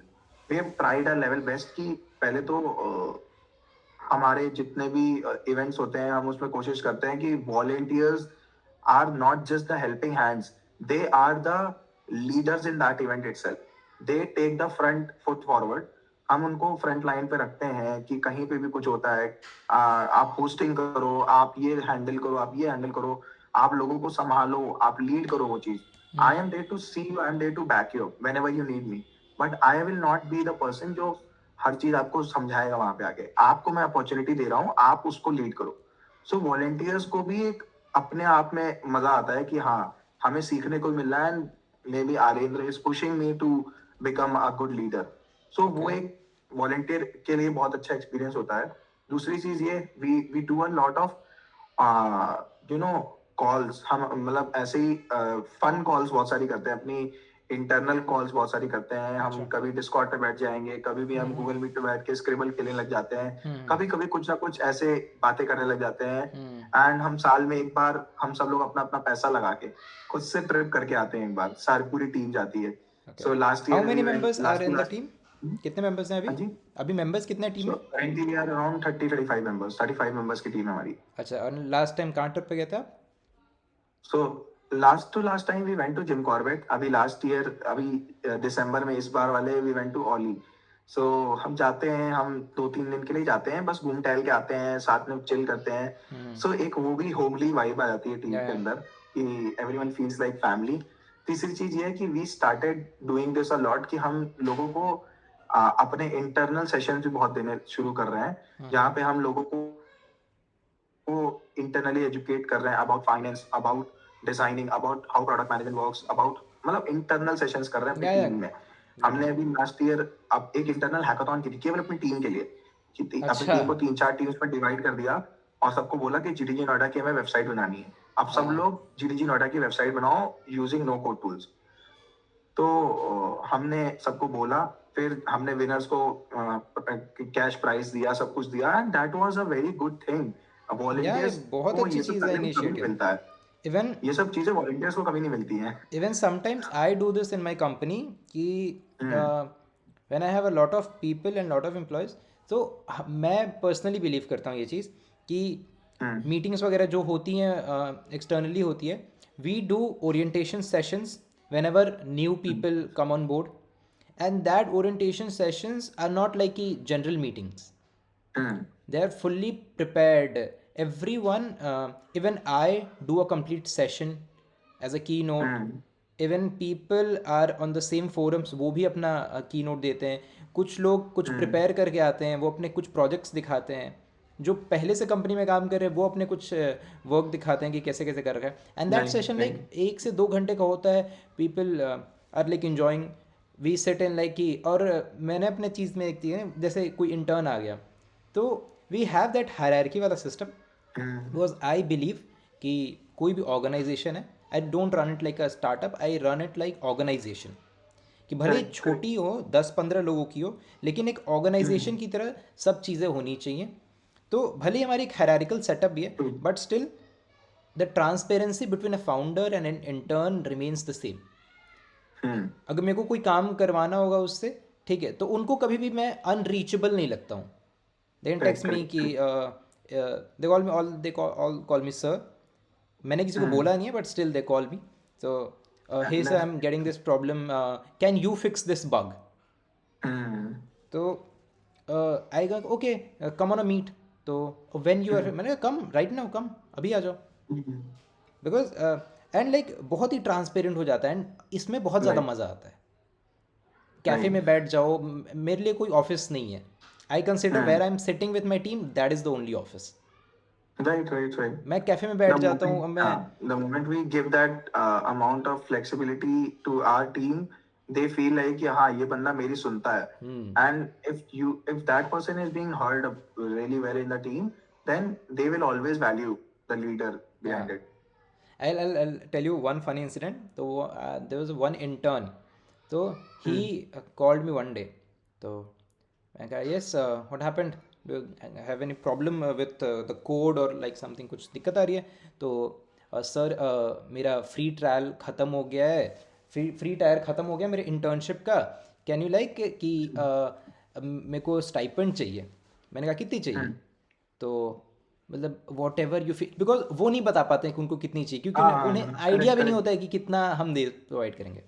we have tried our level best कि पहले तो हमारे जितने भी इवेंट्स होते हैं हम उसमें कोशिश करते हैं कि volunteers are not just the helping hands, they are the leaders in that event itself, they take the front foot forward. हम उनको फ्रंट लाइन पे रखते हैं कि कहीं पे भी कुछ होता है आप होस्टिंग करो, आप ये हैंडल करो, आप ये हैंडल करो, आप लोगों को संभालो, आप लीड करो वो चीज। I am there to see you, I am there to back you whenever you need me, but I will not be the person जो हर चीज आपको समझाएगा वहां पे आके। आपको मैं अपॉर्चुनिटी दे रहा हूँ, आप उसको लीड करो। सो वॉलंटियर्स को भी एक अपने आप में मजा आता है कि हाँ हमें सीखने को मिल रहा है and maybe Arendra is pushing me to become a good leader. So वो एक वॉलंटियर के लिए बहुत अच्छा एक्सपीरियंस होता है। दूसरी चीज ये we do a lot of you know calls, हम मतलब ऐसे ही फन कॉल्स बहुत सारी करते हैं, अपनी इंटरनल कॉल्स बहुत सारी करते हैं हम। कभी डिस्कॉर्ड पे बैठ जाएंगे, कभी भी हम गूगल मीट पे बैठ के स्क्रिबल खेलने लग जाते हैं, कभी कभी कुछ ना कुछ ऐसे बातें करने लग जाते हैं। एंड हम साल में एक बार हम सब लोग अपना अपना पैसा लगा के खुद से ट्रिप करके आते हैं, एक बार सारी पूरी टीम जाती है। So last how year many members are in the team? कितने मेंबर्स हैं अभी? हाँ जी, अभी मेंबर्स कितने टीम सो में? Currently we are around 35 members, 35 members की टीम है हमारी। अच्छा, और लास्ट टाइम कहाँ ट्रिप पे गए थे आप? So last time we went to Jim Corbett. अभी लास्ट ईयर अभी दिसंबर में इस बार वाले we went to Auli. So हम जाते हैं, हम 2-3 दिन के लिए जाते हैं, बस घूम टहल के आते हैं, साथ में चिल करते हैं। सो एक वो भी होमली वाइब आ जाती है टीम के अंदर कि एवरीवन फील्स लाइक फैमिली। तीसरी चीज ये है कि we started doing this a lot कि हम लोगों को अपने इंटरनल सेशन भी बहुत देने शुरू कर रहे हैं, जहाँ पे हम लोगों को इंटरनली एजुकेट कर रहे हैं about finance, about designing, about how product management works, about मतलब इंटरनल सेशंस कर रहे हैं अपनी टीम में। हमने अभी लास्ट ईयर अब एक इंटरनल हैकाथॉन की थी केवल अपनी टीम के लिए, कि अपनी टीम को 3-4 टीम्स में डिवाइड कर दिया और सबको बोला कि जीडीजी नोएडा की हमें वेबसाइट बनानी है। अब सब लोग जीडीजी नोएडा की वेबसाइट बनाओ यूजिंग नो कोड टूल्स। तो हमने सबको बोला, फिर हमने विनर्स को कैश प्राइज दिया, सब कुछ दिया, and that was a very good thing. Volunteers बहुत को अच्छी ये सब चीज़ है करने को कभी इनिशिएटिव। मिलता है, इवन ये सब चीजें वॉलंटियर्स को कभी नहीं मिलती हैं। Even sometimes I do this in my company कि when I have a lot of people and lot of employees, तो मैं पर्सनली बिलीव करता हूँ ये चीज़ कि मीटिंग्स वगैरह जो होती हैं एक्सटर्नली होती है, we do orientation sessions whenever new people come on board, and that orientation sessions are not like general meetings. They are fully prepared. Everyone, even I do a complete session as a keynote. Even people are on the same forums, वो भी अपना keynote देते हैं। कुछ लोग कुछ prepare करके आते हैं, वो अपने कुछ projects दिखाते हैं। जो पहले से कंपनी में काम कर रहे हैं वो अपने कुछ वर्क दिखाते हैं कि कैसे कैसे कर रखा है, एंड दैट सेशन लाइक 1 से 2 घंटे का होता है। People are like enjoying, we set in like कि, और मैंने अपने चीज़ में एक चीज़ है, जैसे कोई इंटर्न आ गया तो वी हैव दैट हायरार्की वाला सिस्टम, बिकॉज आई बिलीव कि कोई भी ऑर्गेनाइजेशन है, I don't run it like a startup, I run it like organisation, कि भले छोटी हो 10-15 लोगों की हो, लेकिन एक ऑर्गेनाइजेशन की तरह सब चीज़ें होनी चाहिए। तो भले हमारी एक हायरार्किकल सेटअप भी है, but still the transparency between a founder and an intern remains the same. अगर मेरे को कोई काम करवाना होगा उससे, ठीक है, तो उनको कभी भी मैं अनरीचेबल नहीं लगता हूँ. दे कैन टेक्स्ट मी कि they call me all they call me sir. मैंने किसी को बोला नहीं है but still they call me. So hey sir, I am getting this problem, can you fix this bug. तो I go okay, come on a meet. तो when you are, मैंने कहा कम राइट नाउ, कम अभी आ जाओ. बिकॉज एंड लाइक बहुत ही transparent हो जाता है एंड इसमें बहुत ज़्यादा मज़ा आता है. कैफ़े में बैठ जाओ, मेरे लिए कोई ऑफिस नहीं है. I consider where I am sitting with my team, that is the only office. Right. मैं कैफ़े में बैठ The जाता हूँ. अब moment, मैं the moment we give that amount of flexibility to our team, they feel like कि हाँ ये बंदा मेरी सुनता है. And if that person is being heard really well in the team, then they will always value the leader behind it. I'll tell you one funny incident. So there was one intern. So he called me one day. So I go, yes, what happened? Do you have any problem with the code or like something? कुछ दिक्कत आ रही है? तो sir मेरा free trial ख़त्म हो गया है. फ्री टायर ख़त्म हो गया मेरे इंटर्नशिप का. कैन यू लाइक कि मेरे को स्टाइपेंड चाहिए. मैंने कहा कितनी चाहिए? तो मतलब what ever you feel, because वो नहीं बता पाते हैं कि उनको कितनी चाहिए, क्योंकि उन्हें आइडिया भी नहीं होता है कि कितना हम दे प्रोवाइड करेंगे.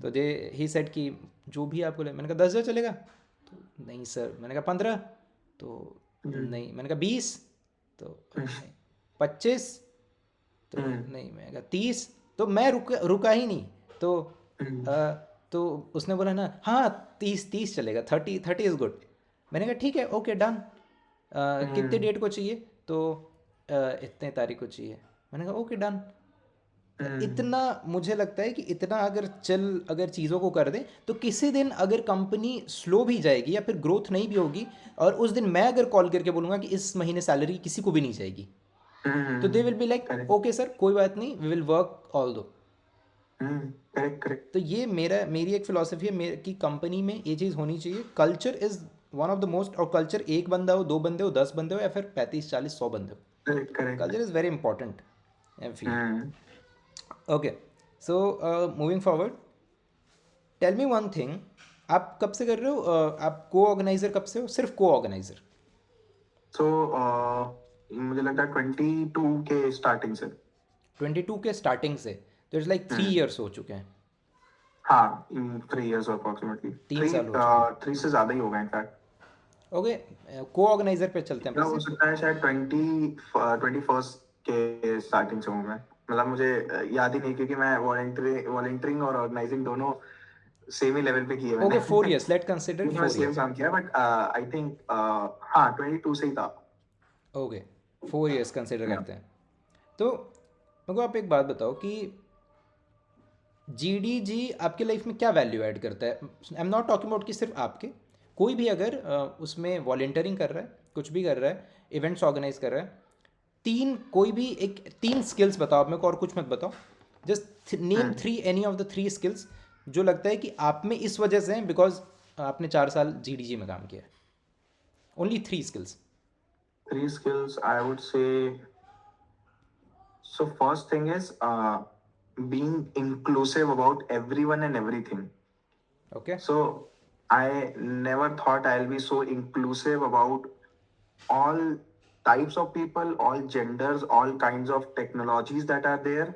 तो दे ही सेड कि जो भी आपको ले. मैंने कहा 10,000 चलेगा? तो नहीं सर. मैंने कहा 15. तो नहीं. मैंने कहा 20. तो नहीं. 25. तो नहीं. मैंने कहा 30. तो मैं रुका ही नहीं. तो उसने बोला ना, हाँ 30 चलेगा, 30 इज़ गुड. मैंने कहा ठीक है, ओके डन. कितने डेट को चाहिए? तो इतने तारीख को चाहिए. मैंने कहा ओके डन. इतना मुझे लगता है कि इतना अगर चीज़ों को कर दें तो किसी दिन अगर कंपनी स्लो भी जाएगी या फिर ग्रोथ नहीं भी होगी और उस दिन मैं अगर कॉल करके बोलूँगा कि इस महीने सैलरी किसी को भी नहीं जाएगी, तो they will be like okay sir, कोई बात नहीं, वी विल वर्क ऑल दो. करेक्ट. तो ये मेरी एक फिलॉसफी है कि कंपनी में ये चीज़ होनी चाहिए. Culture is one of the most. और कल्चर एक बंदा हो, 2 बंदे हो, 10 बंदे हो या फिर 35, 40, 100 बंदे हो, correct. Culture is very important I feel. Okay, so moving forward, tell me one thing. आप कब से कर रहे हो? आप को ऑर्गेनाइजर कब से हो? सिर्फ को ऑर्गेनाइजर? So मुझे लगता है 22 के स्टार्टिंग से. 22 के स्टार्टिंग से, तो इट्स लाइक 3 years हो चुके हैं. हाँ, 3 years अप्रोक्सीमेटली. 3 साल हो चुके. 3 से ज़्यादा ही होगा इनफैक्ट. ओके, को ऑर्गेनाइजर पे चलते हैं. हो सकता है शायद 21st के स्टार्टिंग से हूँ मैं. मतलब मुझे याद ही नहीं, क्योंकि मैं वॉलंटियरिंग और ऑर्गेनाइजिंग दोनों सेम ही लेवल पे किए मैंने. Okay, 4 years, late consider 4 same years. काम किया, बट आई थिंक हाँ 22 से ही था. ओके, 4 years कंसिडर करते हैं. तो मेरे को आप एक बात बताओ कि GDG आपके लाइफ में क्या वैल्यू ऐड करता है? I am not talking about कि सिर्फ आपके, कोई भी अगर उसमें वॉलंटियरिंग कर रहा है, कुछ भी कर रहा है, इवेंट्स ऑर्गेनाइज कर रहा है, कोई भी 3 स्किल्स बताओ मेरे को, और कुछ मत बताओ. Just name 3, any of the 3 skills जो लगता है कि आप में इस वजह से हैं बिकॉज आपने 4 साल GDG में काम किया है. Only 3 skills. 3 skills I would say. So first thing is being inclusive about everyone and everything. Okay. So I never thought I'll be so inclusive about all types of people, all genders, all kinds of technologies that are there.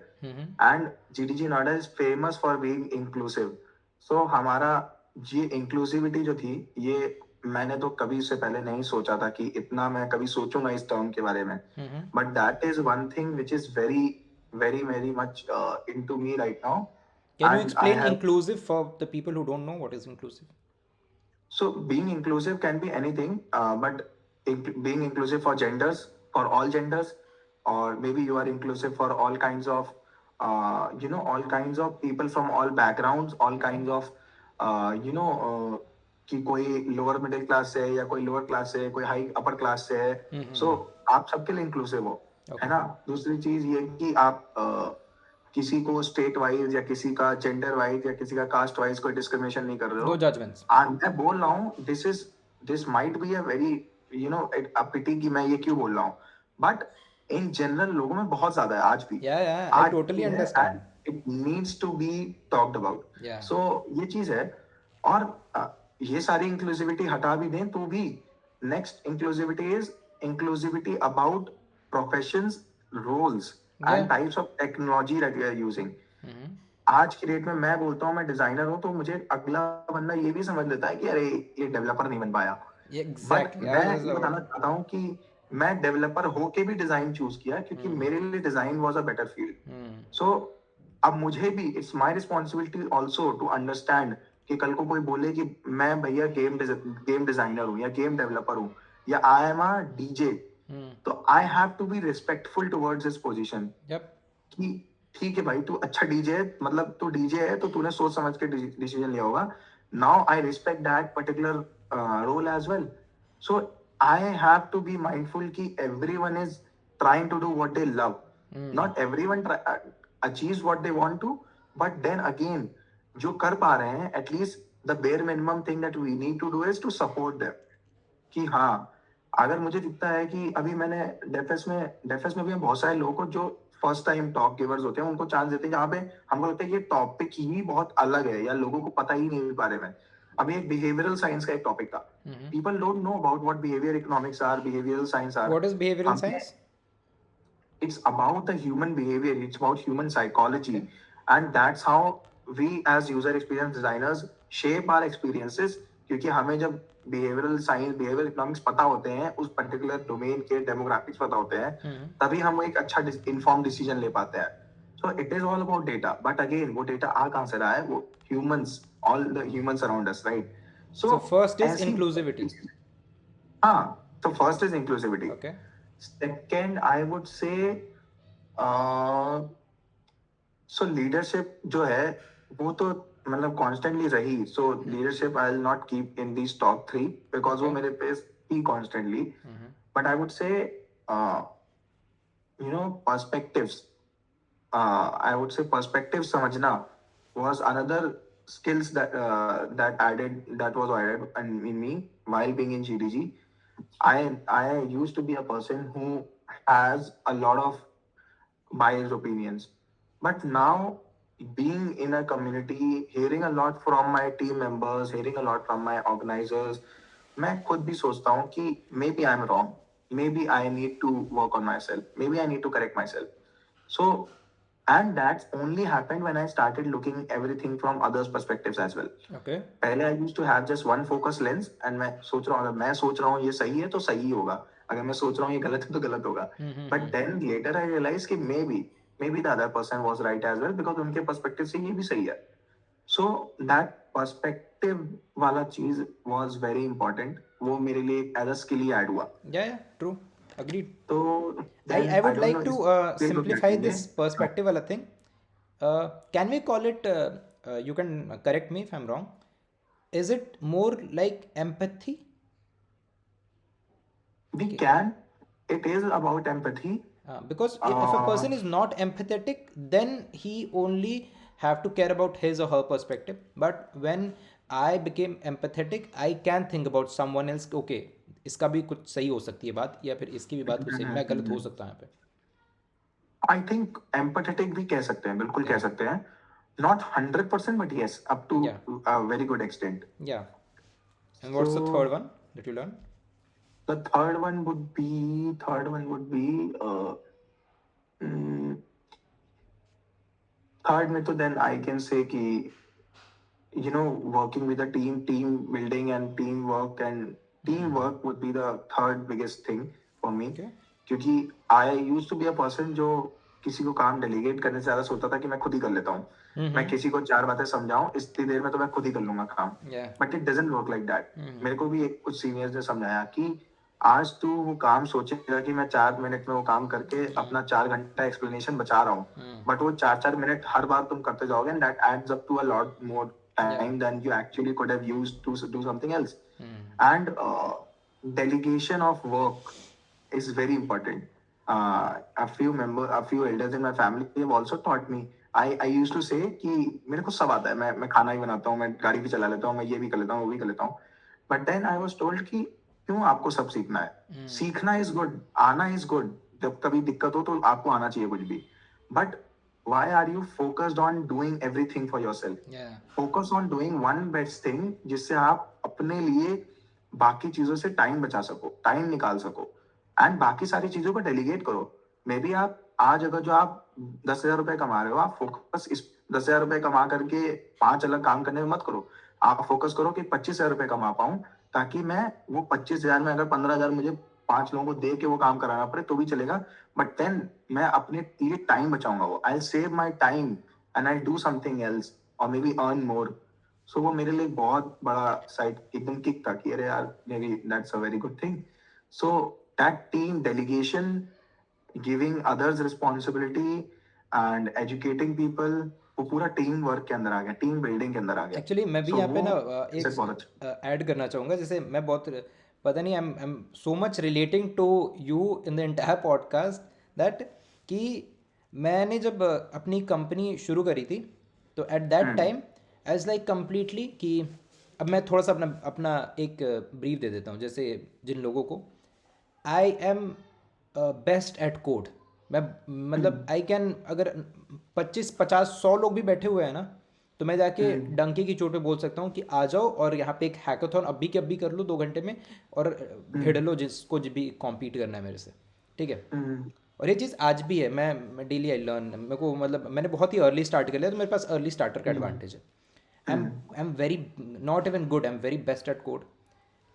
And GDG Noida is famous for being inclusive. So हमारा ये inclusivity जो थी, ये मैंने तो कभी इससे पहले नहीं सोचा था कि इतना मैं कभी सोचूंगा इस टर्म के बारे में. But that is one thing which is very, very, very much into me right now. Can you explain inclusive for the people who don't know what is inclusive? So being inclusive can be anything, but being inclusive for genders, for all genders, or maybe you are inclusive for all kinds of, all kinds of people from all backgrounds, all kinds of, कि कोई lower middle class से है या कोई lower class से है, कोई high upper class से है. सो आप सबके लिए इंक्लूसिव हो, है ना. दूसरी चीज ये कि आप किसी को स्टेट वाइज या किसी का जेंडर वाइज या किसी का कास्ट वाइज कोई डिस्क्रिमिनेशन नहीं कर रहे हो. No judgements. मैं बोल रहा हूँ this might be a very a pity कि मैं ये क्यों बोल रहा हूँ, बट इन जनरल लोगों में बहुत ज्यादा है आज भी, Yeah, I आज भी totally है, understand. And it needs to be talked about. Yeah. So ये चीज है. और ये सारी इंक्लूसिविटी हटा भी दें तो भी next inclusivity is inclusivity about professions, roles Yeah. And types of technology that we are using. Mhm. आज की डेट में मैं बोलता हूँ मैं डिजाइनर हूँ तो मुझे अगला बंदा ये भी समझ लेता है कि अरे ये डेवलपर नहीं बन पाया. Yeah, but exactly. I मैं was just ये about. बताना चाहता हूँ कि मैं डेवलपर होके भी डिजाइन चूज किया क्योंकि मेरे लिए design was a better field. Hmm. So अब मुझे भी it's my responsibility also to understand कि कल को कोई बोले कि मैं भैया गेम डिजाइनर हूँ या गेम डेवलपर हूँ या I am a DJ, Hmm. तो I have to be respectful towards this position. Yep. कि ठीक है भाई तू अच्छा डीजे है, मतलब तू डीजे है तो तूने सोच समझ के डिसीजन लिया होगा. Now I respect that particular role as well. So I have to be mindful कि everyone is trying to do what they love. Not everyone achieves what they want to, but then again जो कर पा रहे हैं at least the bare minimum thing that we need to do is to support them. कि हाँ, अगर मुझे दिखता है कि अभी मैंने डेफेस में भी बहुत सारे लोगों को जो फर्स्ट टाइम टॉप गिवर्स होते हैं उनको चांस देते हैं जहाँ पे हमको लगता है ये टॉपिक ही बहुत अलग है या लोगों को पता ही नहीं इस बारे में. अभी एक बिहेवियरल साइंस का एक टॉपिक था. People don't know about what behaviour economics are, behavioural science are. What is behavioral हमने science? it's about the human behavior, it's about human psychology. And that's how we as user experience designers shape our experiences. क्योंकि हमें जब behavioural science, behaviour economics पता होते हैं, उस particular domain के demographics पता होते हैं, तभी हम एक अच्छा इन्फॉर्म डिसीजन ले पाते हैं. So it is all about data. But again वो डेटा आ कहाँ से रहा है? वो humans, all the humans around us, right? So first is ऐसी inclusivity. हाँ, तो first is inclusivity. Okay. Second I would say so leadership जो है वो तो मतलब कॉन्स्टेंटली रही. सो leadership I will not keep in these top 3 because वो मेरे पे थी constantly. But I would say you know perspectives, I would say perspective समझना was another skills that was added in me while being in GDG. I used to be a person who has a lot of biased opinions, but now being in a community, hearing a lot from my team members, hearing a lot from my organizers, मैं खुद भी सोचता हूँ कि maybe I'm wrong, maybe I need to work on myself, maybe I need to correct myself. So and that's only happened when I started looking everything from others perspectives as well. Okay. पहले I used to have just one focus lens and मैं सोच रहा हूँ, अगर मैं सोच रहा हूँ ये सही है तो सही होगा, अगर मैं सोच रहा हूँ ये गलत है तो गलत होगा. But then later I realized कि maybe the other person was right as well because उनके perspective से ये भी सही है. So that perspective वाला चीज was very important. वो मेरे लिए as a skill he add हुआ. Yeah, true. Agreed. तो I would like to skill को simplify क्या this कहेंगे? perspective wala thing. Can we call it, you can correct me if I'm wrong, is it more like empathy? We can. It is about empathy. Because if a person is not empathetic, then he only have to care about his or her perspective. But when I became empathetic, I can think about someone else. Okay, इसका भी कुछ सही हो सकती है बात, या फिर इसकी भी बात कुछ सही, मैं गलत हो सकता हूँ यहाँ पे. I think empathetic भी कह सकते हैं, बिल्कुल कह सकते हैं. Not 100%, but yes, up to a very good extent. Yeah. And what's the third one that you learned? The third one would be third में तो then I can say कि you know working with a team building and teamwork would be the third biggest thing for me. Okay. क्योंकि I used to be a person जो किसी को काम delegate करने से ज्यादा सोचता था कि मैं खुद ही कर लेता हूँ. मैं किसी को 4 बातें समझाऊं इतनी देर में तो मैं खुद ही कर लूंगा काम. But it doesn't work like that. मेरे को भी एक कुछ सीनियर्स ने समझाया कि आज तू वो काम सोचेगा कि मैं 4 मिनट में वो काम करके अपना 4 घंटा एक्सप्लेनेशन बचा रहा हूँ, बट वो 4 मिनट हर बार तुम करते जाओगे and that adds up to a lot more time than you actually could have used to do something else. And delegation of work is very important. A few elders in my family have also taught me. I used to say कि मेरे को सब आता है, मैं खाना ही बनाता हूँ, मैं गाड़ी भी चला लेता हूँ, मैं ये भी कर लेता हूँ, वो भी कर लेता हूँ. But then I was told कि क्यों आपको सब सीखना है? सीखना is good, आना is good. जब कभी दिक्कत हो तो आपको आना चाहिए कुछ भी, but why are you focused on doing everything for yourself? Yeah. Focus on doing one best thing जिससे आप अपने लिए बाकी चीजों से टाइम बचा सको, टाइम निकाल सको, एंड बाकी सारी चीजों को डेलीगेट करो। मे बी आप आज अगर जो आप 10,000 रुपए कमा रहे हो, आप फोकस इस 10,000 रुपए कमा करके 5 अलग काम करने में मत करो। आप फोकस करो कि 25,000 रुपए कमा पाऊं, ताकि मैं वो 25,000 में अगर 15,000 मुझे 5 लोगों को दे के वो काम कराना पड़े तो भी चलेगा, बट देन मैं अपने लिए टाइम बचाऊंगा। वो I save my time and I do something else और मे बी अर्न मोर। सो वो मेरे लिए बहुत बड़ा साइड एकदम किक था कि अरे यार, may be that's a very good thing. So that team delegation, giving others responsibility and educating people, वो पूरा टीम वर्क के अंदर आ गया, टीम बिल्डिंग के अंदर आ गया। एक्चुअली मैं भी So यहाँ पे वो ना concept बहुत अच्छा। एक ऐड करना चाहूँगा। जैसे मैं बहुत पता नहीं, I am so much relating to you in the entire podcast that कि मैंने जब अपनी कंपनी शुरू करी थी तो at that time as like completely कि अब मैं थोड़ा सा अपना अपना एक ब्रीफ दे देता हूँ। जैसे जिन लोगों को I am best at code, मैं मतलब आई कैन, अगर 25 50 100 लोग भी बैठे हुए हैं ना, तो मैं जाके डंकी की चोट पे बोल सकता हूँ कि आ जाओ और यहाँ पे एक हैकाथॉन अभी के अभी कर लो 2 घंटे में और भिड़ लो जिसको भी कॉम्पीट करना है मेरे से, ठीक है। और ये चीज़ आज भी है, मैं डेली आई लर्न, मेरे को मतलब मैंने बहुत ही अर्ली स्टार्ट कर लिया, तो मेरे पास अर्ली स्टार्टर का एडवांटेज है। I am very not even good, I am very best at code.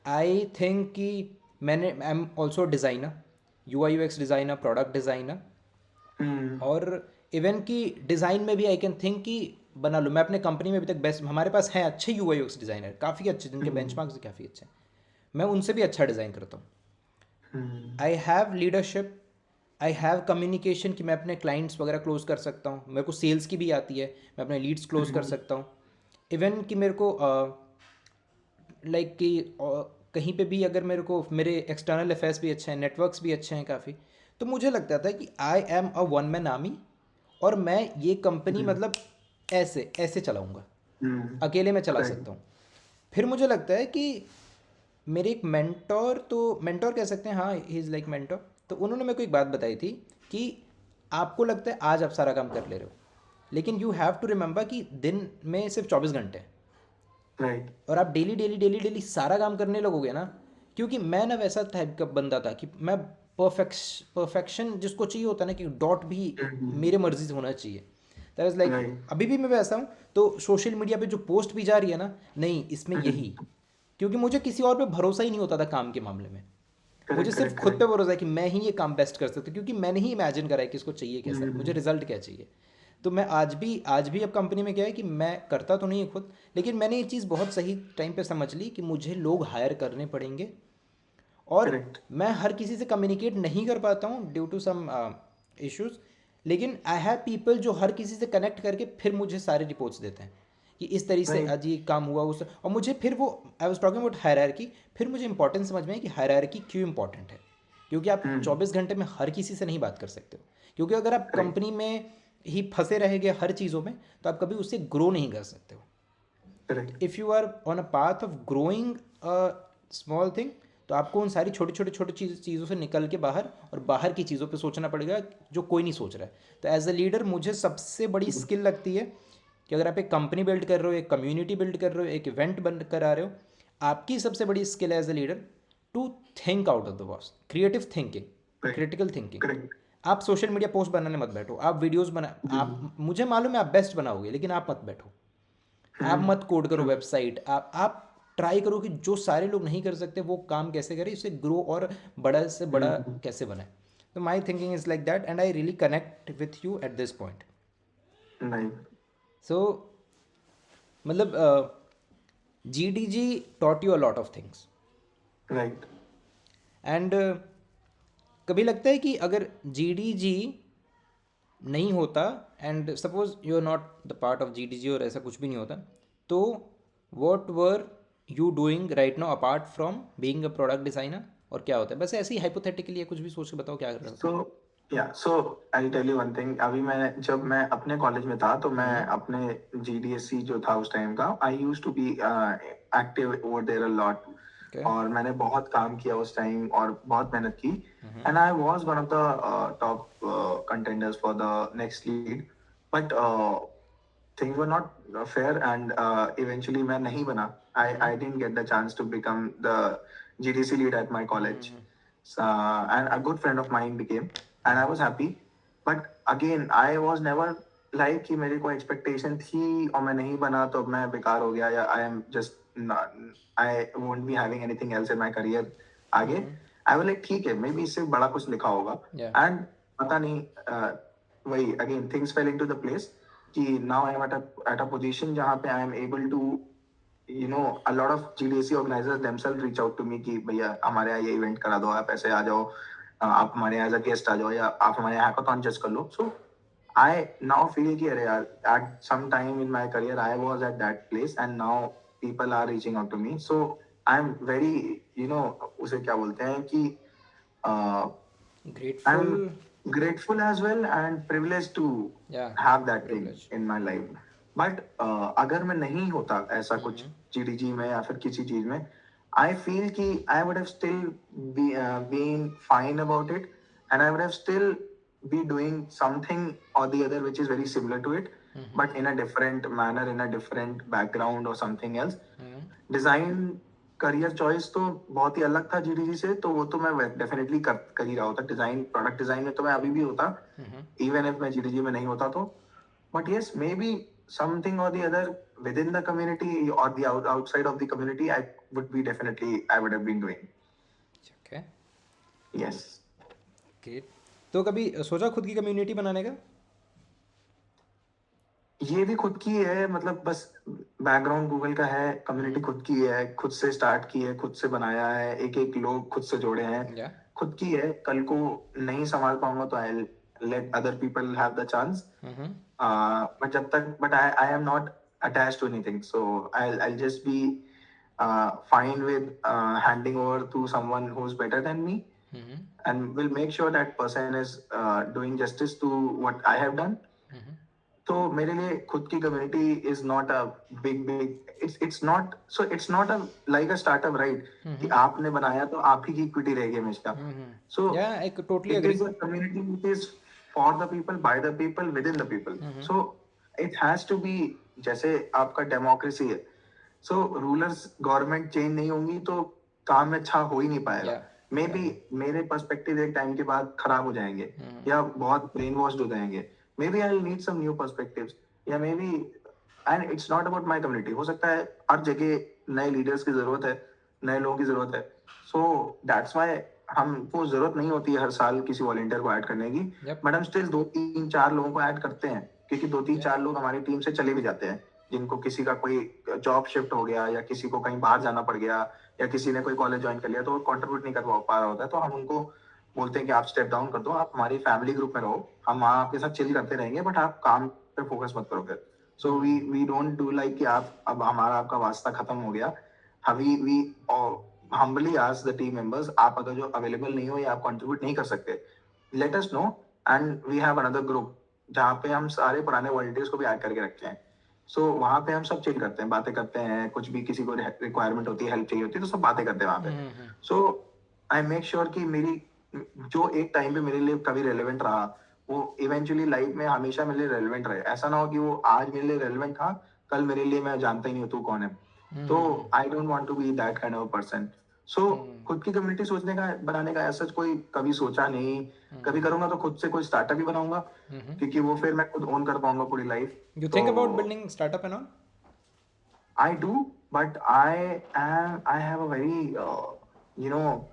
I think कि मैंने I am also designer, UI/UX designer, product designer, और इवन कि डिज़ाइन में भी आई कैन थिंक कि बना लूँ। मैं अपने कंपनी में अभी तक बेस्ट, हमारे पास हैं अच्छे UI/UX डिज़ाइनर, काफ़ी अच्छे, जिनके बेंचमार्क्स भी काफ़ी अच्छे हैं, मैं उनसे भी अच्छा डिज़ाइन करता हूँ। I have leadership, I have communication कि मैं अपने क्लाइंट्स वगैरह क्लोज कर सकता हूँ, मेरे को सेल्स की भी आती है, मैं अपने लीड्स क्लोज कर सकता हूँ। इवन कि मेरे को लाइक कि कहीं पे भी अगर मेरे को, मेरे एक्सटर्नल अफेयर्स भी अच्छे हैं, नेटवर्क्स भी अच्छे हैं काफ़ी, तो मुझे लगता था कि आई am a one man army और मैं ये कंपनी मतलब ऐसे ऐसे चलाऊँगा, अकेले मैं चला सकता हूँ। फिर मुझे लगता है कि मेरे एक मेंटोर, तो मेंटोर कह सकते हैं, हाँ ही इज़ लाइक मेंटोर, तो उन्होंने मेरे को एक बात बताई थी कि आपको लगता है आज आप सारा काम कर ले रहे हो, लेकिन यू हैव टू रिमेंबर कि दिन में सिर्फ 24 घंटे हैं, राइट। और आप डेली डेली डेली डेली सारा काम करने लगोगे ना, क्योंकि मैं ना वैसा टाइप का बंदा था कि मैं परफेक्शन जिसको चाहिए होता है ना, कि डॉट भी मेरे मर्जी से होना चाहिए, दैट इज़ लाइक अभी भी मैं वैसा हूँ। तो सोशल मीडिया पे जो पोस्ट भी जा रही है ना, नहीं इसमें यही, क्योंकि मुझे किसी और पे भरोसा ही नहीं होता था काम के मामले में, मुझे सिर्फ खुद पे भरोसा है कि मैं ही ये काम बेस्ट कर सकता हूँ, क्योंकि मैंने ही इमेजिन करा है कि इसको चाहिए कैसा, मुझे रिजल्ट क्या चाहिए। तो मैं आज भी अब कंपनी में क्या है कि मैं करता तो नहीं है खुद, लेकिन मैंने ये चीज़ बहुत सही टाइम पे समझ ली कि मुझे लोग हायर करने पड़ेंगे, और मैं हर किसी से कम्युनिकेट नहीं कर पाता हूँ ड्यू टू सम इश्यूज़, लेकिन आई हैव पीपल जो हर किसी से कनेक्ट करके फिर मुझे सारे रिपोर्ट्स देते हैं कि इस तरीके से आज ये काम हुआ उस, और मुझे फिर वो, I was talking about hierarchy, फिर मुझे इंपॉर्टेंस समझ में है कि हायरार्की क्यों इंपॉर्टेंट है, क्योंकि आप 24 घंटे में हर किसी से नहीं बात कर सकते हो, क्योंकि अगर आप कंपनी में ही फंसे रहेंगे हर चीज़ों में, तो आप कभी उससे ग्रो नहीं कर सकते हो। If you are on a path of growing a small thing, तो आपको उन सारी छोटी छोटी चीज़ों से निकल के बाहर, और बाहर की चीज़ों पे सोचना पड़ेगा जो कोई नहीं सोच रहा है। तो एज अ लीडर मुझे सबसे बड़ी स्किल लगती है कि अगर आप एक कंपनी बिल्ड कर रहे हो, एक कम्युनिटी बिल्ड कर रहे हो, एक इवेंट बन कर आ रहे हो, आपकी सबसे बड़ी स्किल है as a leader to think out of the box, creative thinking, critical thinking. आप सोशल मीडिया पोस्ट बनाने मत बैठो, आप वीडियोस बना, आप, मुझे मालूम है आप बेस्ट बनाओगे, लेकिन आप मत बैठो, आप मत कोड करो वेबसाइट, आप ट्राई करो कि जो सारे लोग नहीं कर सकते वो काम कैसे करें, इससे ग्रो और बड़ा से बड़ा कैसे बनाए। तो my thinking is like that and I really connect with you at this point. So मतलब GDG taught you a lot of things, right. And कभी लगता है कि अगर GDG नहीं होता, and suppose you are not the part of GDG और ऐसा कुछ भी नहीं होता, तो what were you doing right now apart from being a product designer, और क्या होता है? बस ऐसे ही हाइपोथेटिकली कुछ भी सोच के बताओ क्या कर रहे हो। So I tell you one thing. अभी जब मैं अपने कॉलेज में था, तो मैं अपने GDSC जो था उस टाइम का, I used to be active over there a lot. Okay. और मैंने बहुत काम किया उस टाइम और बहुत मेहनत की and I was one of the top contenders for the next lead but things were not fair and eventually मैं नहीं बना. I didn't get the chance to become the GDC lead at my college. And a good friend of mine became and I was happy. But again I was never like कि मेरी कोई expectation थी और मैं नहीं बना तो मैं बेकार हो गया या I am just not, I won't be having anything else in my career आगे. I was like ठीक है maybe इससे बड़ा कुछ लिखा होगा. Yeah. And पता नहीं वही again things fell into the place कि now I am at a position जहाँ पे I am able to you know a lot of GDC organizers themselves reach out to me कि भैया हमारे यहाँ ये इवेंट करा दो आप ऐसे आ जाओ आप हमारे यहाँ एज अ गेस्ट आ जाओ या आप हमारे यहाँ हैकाथॉन जज कर लो. So I now feel कि अरे यार at some time in my career I was at that place and now people are reaching out to me. So I am very you know उसे क्या बोलते हैं कि Grateful. I'm grateful as well and privileged to Yeah, have that privilege. thing in my life. But अगर मैं नहीं होता ऐसा कुछ GDG में या फिर किसी चीज में I feel कि I would have still been fine about it and I would have still be doing something or the other which is very similar to it but in a different manner in a different background or something else. Design career choice तो बहुत ही अलग था जीडीजी से तो वो तो मैं definitely कर ही रहा होता. डिजाइन प्रोडक्ट डिजाइन में तो मैं अभी भी होता इवन इफ मैं जीडीजी में नहीं होता तो. But yes maybe something और the other within the community और the outside of the community I would be definitely I would have been doing. Okay. Yes Okay. तो कभी सोचा खुद की कम्युनिटी बनाने का? ये भी खुद की है मतलब बस बैकग्राउंड गूगल का है कम्युनिटी खुद की है खुद से स्टार्ट की है खुद से बनाया है एक एक लोग खुद से जोड़े हैं. Yeah. खुद की है कल को नहीं संभाल पाऊंगा तो I let other people have the chance. But जब तक but I am not attached to anything so I just be fine with handing over to someone who's better than me and will make sure that person is doing justice to what I have done. तो मेरे लिए खुद की community is not a big it's not a like a startup right कि आपने बनाया तो आप ही की इक्विटी रहेगी हमेशा. So I totally it agree. Is a community which is for the people by the people within the people. So it has to be जैसे आपका डेमोक्रेसी है. सो रूलर्स गवर्नमेंट चेंज नहीं होंगी तो काम अच्छा हो ही नहीं पाएगा. Yeah. मे बी मेरे पर्सपेक्टिव एक टाइम के बाद खराब हो जाएंगे या बहुत ब्रेन वॉश्ड हो जाएंगे. Maybe I'll need some new perspectives. या maybe and it's not about my community. हो सकता है हर जगह नए लीडर्स की जरूरत है नए लोगों की जरूरत है. So that's why हमको जरूरत नहीं होती है हर साल किसी वॉलंटियर को ऐड करने की. बट हम स्टिल 2-3-4 लोगों को ऐड करते हैं क्योंकि 2-3-4 लोग हमारी टीम से चले भी जाते हैं जिनको किसी का कोई जॉब शिफ्ट हो गया या किसी को कहीं बाहर जाना पड़ गया या किसी ने कोई कॉलेज ज्वाइन कर लिया तो वो कंट्रीब्यूट नहीं कर पा रहा होता है. तो हम उनको बोलते हैं कि आप स्टेप डाउन कर दो आप हमारी फैमिली ग्रुप में रहो हम वहाँ आपके साथ चिल करते रहेंगे बट आप काम पे फोकस मत करो फिर. So we don't do like कि आप अब हमारा आपका वास्ता खत्म हो गया. We humbly ask the team members आप अगर जो अवेलेबल नहीं हो या आप कंट्रीब्यूट नहीं कर सकते let us know and we have another group जहाँ पे हम सारे पुराने वॉलंटियर्स को भी ऐड करके रखते हैं. सो वहाँ पे हम सब चिल करते हैं बातें करते हैं कुछ भी किसी को रिक्वायरमेंट होती है हेल्प चाहिए होती है तो सब बातें करते हैं वहाँ पे. सो आई मेक श्योर कि मेरी जो एक टाइम पे मेरे लिए कभी रेलेवेंट रहा वो इवेंचुअली लाइफ में हमेशा मेरे लिए रेलेवेंट रहे. ऐसा ना हो कि वो आज मेरे लिए रेलेवेंट था कल मेरे लिए मैं जानता ही नहीं हूँ तू कौन है. तो I don't want to be that kind of person. So खुद की कम्युनिटी सोचने का बनाने का ऐसा कोई कभी सोचा नहीं. कभी करूंगा तो खुद से कोई स्टार्टअप ही बनाऊंगा क्योंकि वो फिर मैं खुद ओन कर पाऊंगा पूरी life. You think about building startup and all? I do, but I have a very you know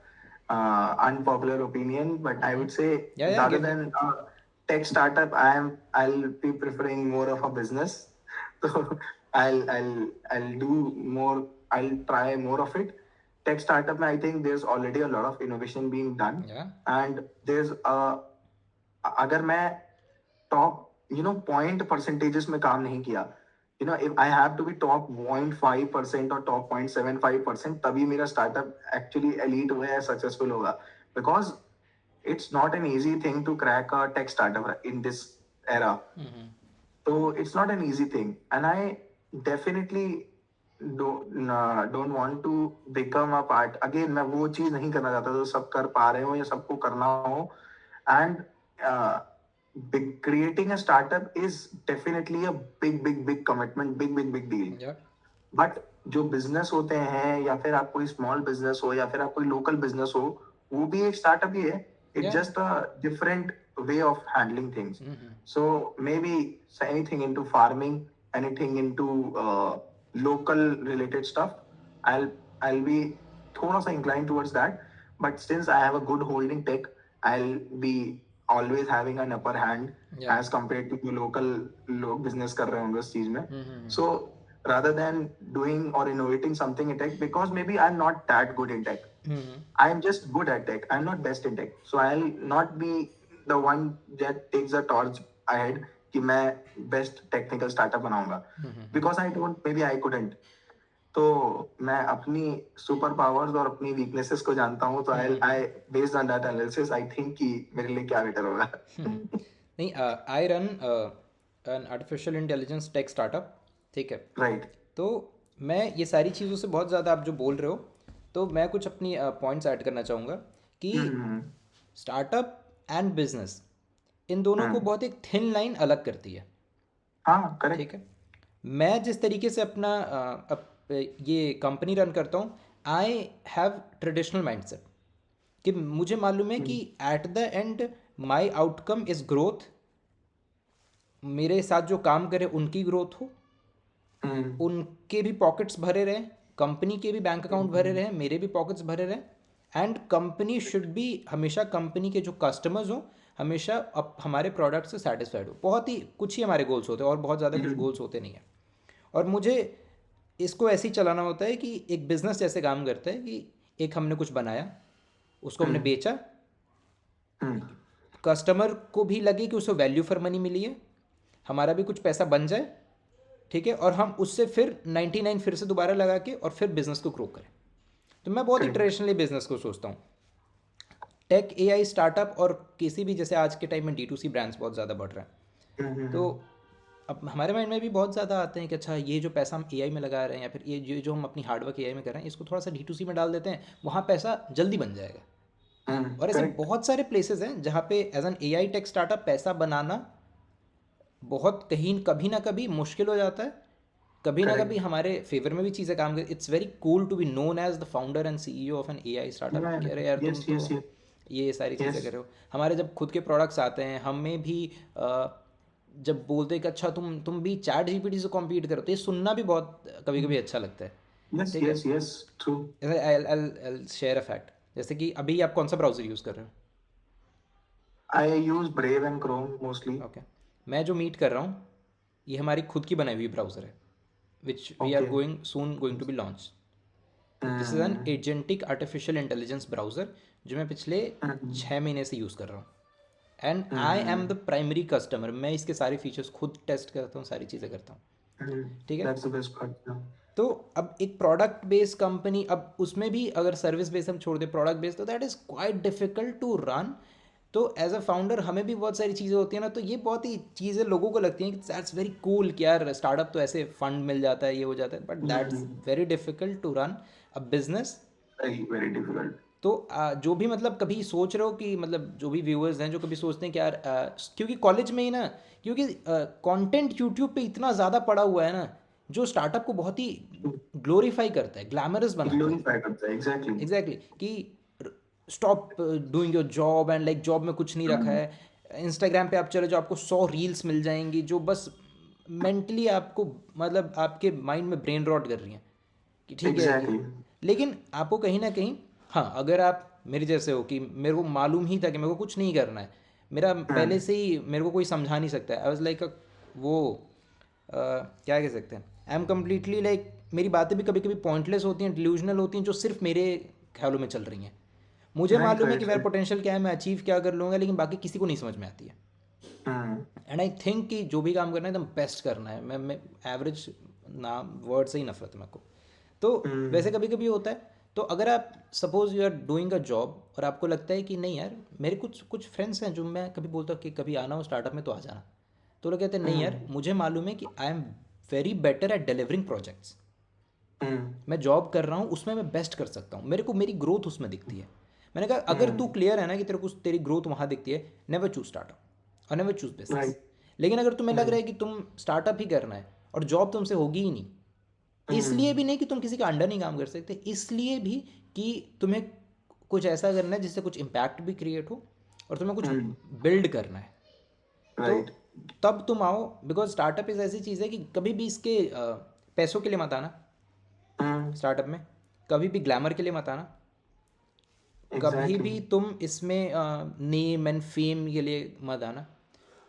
unpopular opinion, but I would say Yeah, rather give than tech startup, I'll be preferring more of a business. So I'll do more. I'll try more of it. Tech startup, I think there's already a lot of innovation being done, Yeah. and there's अगर मैं top point percentages में काम नहीं किया if I have to be top 0.5% or top 0.75% तभी मेरा startup actually elite हुआ है successful होगा because it's not an easy thing to crack a tech startup in this era. So it's not an easy thing and I definitely don't want to become a part again. मैं वो चीज नहीं करना चाहता जो सब कर पा रहे हो या सबको करना हो. And creating a startup is definitely a big commitment, big deal. Yeah. But जो बिजनेस होते हैं या फिर आप कोई स्मॉल बिजनेस हो या फिर आप कोई लोकल बिजनेस हो, वो भी एक स्टार्टअप ही है. It's Yeah. Just a different way of handling things. Mhm. So maybe anything into farming, anything into local related stuff, I'll I'll be थोड़ा सा inclined towards that. But since I have a good holding tech, I'll be always having an upper hand Yeah. as compared to जो local लोग business कर रहे होंगे उस चीज में. Mhm. So rather than doing or innovating something in tech, because maybe I'm not that good in tech. Mhm. I'm just good at tech. I'm not best in tech. So I'll not be the one that takes the torch ahead कि मैं best technical startup बनाऊंगा. Because I don't, maybe I couldn't. तो मैं अपनी super powers और अपनी weaknesses को जानता हूँ, तो I based on that analysis I think कि मेरे लिए क्या बेटर होगा. नहीं, I run an artificial intelligence tech startup, ठीक है. Right. तो मैं ये सारी चीज़ों से बहुत ज़्यादा आप जो बोल रहे हो, तो मैं कुछ अपनी पॉइंट्स ऐड करना चाहूँगा कि स्टार्टअप एंड बिजनेस इन दोनों को बहुत एक थिन लाइन अलग करती है. हाँ, correct. ठीक है. मैं जिस तरीके से अपना ये कंपनी रन करता हूँ, आई हैव ट्रेडिशनल माइंडसेट कि मुझे मालूम है कि at the and my outcome is growth. मेरे साथ जो काम करे उनकी ग्रोथ हो, उनके भी पॉकेट्स भरे रहे, कंपनी के भी बैंक अकाउंट भरे रहे, मेरे भी पॉकेट्स भरे रहे. एंड कंपनी शुड बी, हमेशा कंपनी के जो कस्टमर्स हों हमेशा हमारे प्रोडक्ट से सेटिस्फाइड हो. बहुत ही कुछ ही हमारे गोल्स होते हैं और बहुत ज़्यादा कुछ गोल्स होते नहीं हैं. और मुझे इसको ऐसे ही चलाना होता है कि एक बिजनेस जैसे काम करता है कि एक हमने कुछ बनाया, उसको हमने बेचा, कस्टमर को भी लगे कि उसे वैल्यू फॉर मनी मिली है, हमारा भी कुछ पैसा बन जाए, ठीक है, और हम उससे फिर 99 फिर से दोबारा लगा के और फिर बिजनेस को ग्रो करें. तो मैं बहुत ही ट्रेडिशनली बिजनेस को सोचता हूँ. टेक, एआई, स्टार्टअप और किसी भी, जैसे आज के टाइम में D2C ब्रांड्स बहुत ज़्यादा बढ़ रहे हैं, तो अब हमारे माइंड में भी बहुत ज़्यादा आते हैं कि अच्छा ये जो पैसा हम एआई में लगा रहे हैं या फिर ये जो हम अपनी हार्डवर्क एआई में कर रहे हैं, इसको थोड़ा सा D2C में डाल देते हैं, वहाँ पैसा जल्दी बन जाएगा. और ऐसे बहुत सारे प्लेसेस हैं जहाँ पे as an AI tech startup पैसा बनाना बहुत कभी ना कभी मुश्किल हो जाता है, कभी ना कभी हमारे फेवर में भी चीज़ें काम कर. It's very cool to be known as the founder and CEO of an AI startup. कह रहे यार तुम तो ये सारी चीज़ें कर रहे हो. हमारे जब खुद के प्रोडक्ट्स आते हैं, हमें भी जब बोलते हैं कि अच्छा तुम भी चैट जीपीटी से कॉम्पीट करो, तो ये सुनना भी बहुत कभी कभी अच्छा लगता है. Yes, true. I'll share a fact. जैसे कि अभी आप कौन सा ब्राउज़र यूज़ कर रहे हो? I use Brave and Chrome mostly. Okay. मैं जो मीट कर रहा हूँ ये हमारी खुद की बनाई हुई ब्राउज़र है, which we are going to be launch. This is an agentic artificial intelligence browser जो मैं पिछले 6 महीने से यूज़ कर रहा हूँ. And I am the primary customer. मैं इसके सारे फीचर्स खुद टेस्ट करता हूँ, सारी चीज़ें करता हूँ, ठीक है. That's the best part. तो अब एक प्रोडक्ट बेस्ड कंपनी, अब उसमें भी अगर सर्विस बेस्ड हम छोड़ दें, प्रोडक्ट बेस्ड, तो that is quite difficult to run. तो एज अ फाउंडर हमें भी बहुत सारी चीज़ें होती हैं ना, तो ये बहुत ही चीज़ें लोगों को लगती हैं कि दैट्स वेरी कूल कि यार स्टार्टअप तो ऐसे फंड मिल जाता है, ये हो जाता है, but that's very difficult to run a business. Very difficult. तो जो भी मतलब कभी सोच रहे हो कि मतलब जो भी व्यूअर्स हैं जो कभी सोचते हैं कि यार क्योंकि कॉलेज में ही ना, क्योंकि कंटेंट यूट्यूब पे इतना ज़्यादा पड़ा हुआ है ना जो स्टार्टअप को बहुत ही ग्लोरीफाई करता है, ग्लैमरस बनाता है. Glorify करता है, exactly. एग्जैक्टली कि stop doing your job and like job में कुछ नहीं रखा है. इंस्टाग्राम पे आप चले जो आपको 100 रील्स मिल जाएंगी जो बस मेंटली आपको मतलब आपके माइंड में ब्रेन रॉट कर रही हैं कि ठीक है. Exactly. लेकिन आपको कहीं ना कहीं, हाँ, अगर आप मेरे जैसे हो कि मेरे को मालूम ही था कि मेरे को कुछ नहीं करना है, मेरा पहले से ही मेरे को कोई समझा नहीं सकता है. आई वाज लाइक वो क्या कह सकते हैं, आई एम कम्प्लीटली लाइक, मेरी बातें भी कभी कभी पॉइंटलेस होती हैं, डिल्यूजनल होती हैं, जो सिर्फ मेरे ख्यालों में चल रही हैं. मुझे मालूम है कि मेरा पोटेंशियल क्या है, मैं अचीव क्या कर लूँगा, लेकिन बाकी किसी को नहीं समझ में आती है. एंड आई थिंक कि जो भी काम करना है एकदम बेस्ट करना है. मैं एवरेज ना वर्ड से ही नफरत है मेरे को. तो वैसे कभी कभी होता है. तो अगर आप suppose you are doing a job और आपको लगता है कि नहीं यार, मेरे कुछ फ्रेंड्स हैं जो मैं कभी बोलता हूँ कि कभी आना हो स्टार्टअप में तो आ जाना, तो लोग कहते हैं नहीं यार, मुझे मालूम है कि I am very better at delivering projects. मैं जॉब कर रहा हूँ उसमें मैं बेस्ट कर सकता हूँ, मेरे को मेरी ग्रोथ उसमें दिखती है। मैंने कहा अगर तू क्लियर है ना कि तेरे को तेरी ग्रोथ वहाँ दिखती है, नेवर चूज स्टार्टअप और नेवर चूज बिजनेस। राइट। लेकिन अगर तुम्हें लग रहा है कि तुम स्टार्टअप ही करना है और जॉब तुमसे होगी ही नहीं, इसलिए भी नहीं कि तुम किसी का अंडर नहीं काम कर सकते, इसलिए भी कि तुम्हें कुछ ऐसा करना है जिससे कुछ इम्पैक्ट भी क्रिएट हो और तुम्हें कुछ बिल्ड करना है, तो राइट। तब तुम आओ। बिकॉज स्टार्टअप इज ऐसी चीज़ है कि कभी भी इसके पैसों के लिए मत आना स्टार्टअप में, कभी भी ग्लैमर के लिए मत आना, कभी एग्जैक्टली। भी तुम इसमें नेम एंड फेम के लिए मत आना,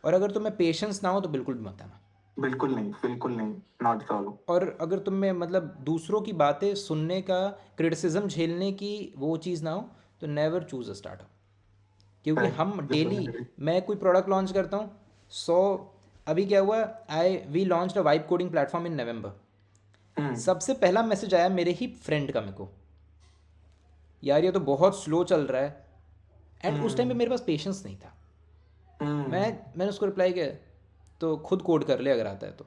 और अगर तुम्हें पेशेंस ना हो तो बिल्कुल भी मत आना। बिल्कुल नहीं, बिल्कुल नहीं, नॉट एट ऑल। और अगर तुम में मतलब दूसरों की बातें सुनने का, क्रिटिसिज्म झेलने की वो चीज़ ना हो, तो नेवर चूज़ अ स्टार्टअप। क्योंकि करेक्ट, हम बिल्कुल डेली, agree। मैं कोई प्रोडक्ट लॉन्च करता हूँ 100, अभी क्या हुआ, we launched a vibe coding platform in November. सबसे पहला मैसेज आया मेरे ही फ्रेंड का मेरे को, यार ये तो बहुत स्लो चल रहा है। एंड उस टाइम पे मेरे पास पेशेंस नहीं था। मैंने उसको रिप्लाई किया, तो खुद कोड कर ले अगर आता है तो।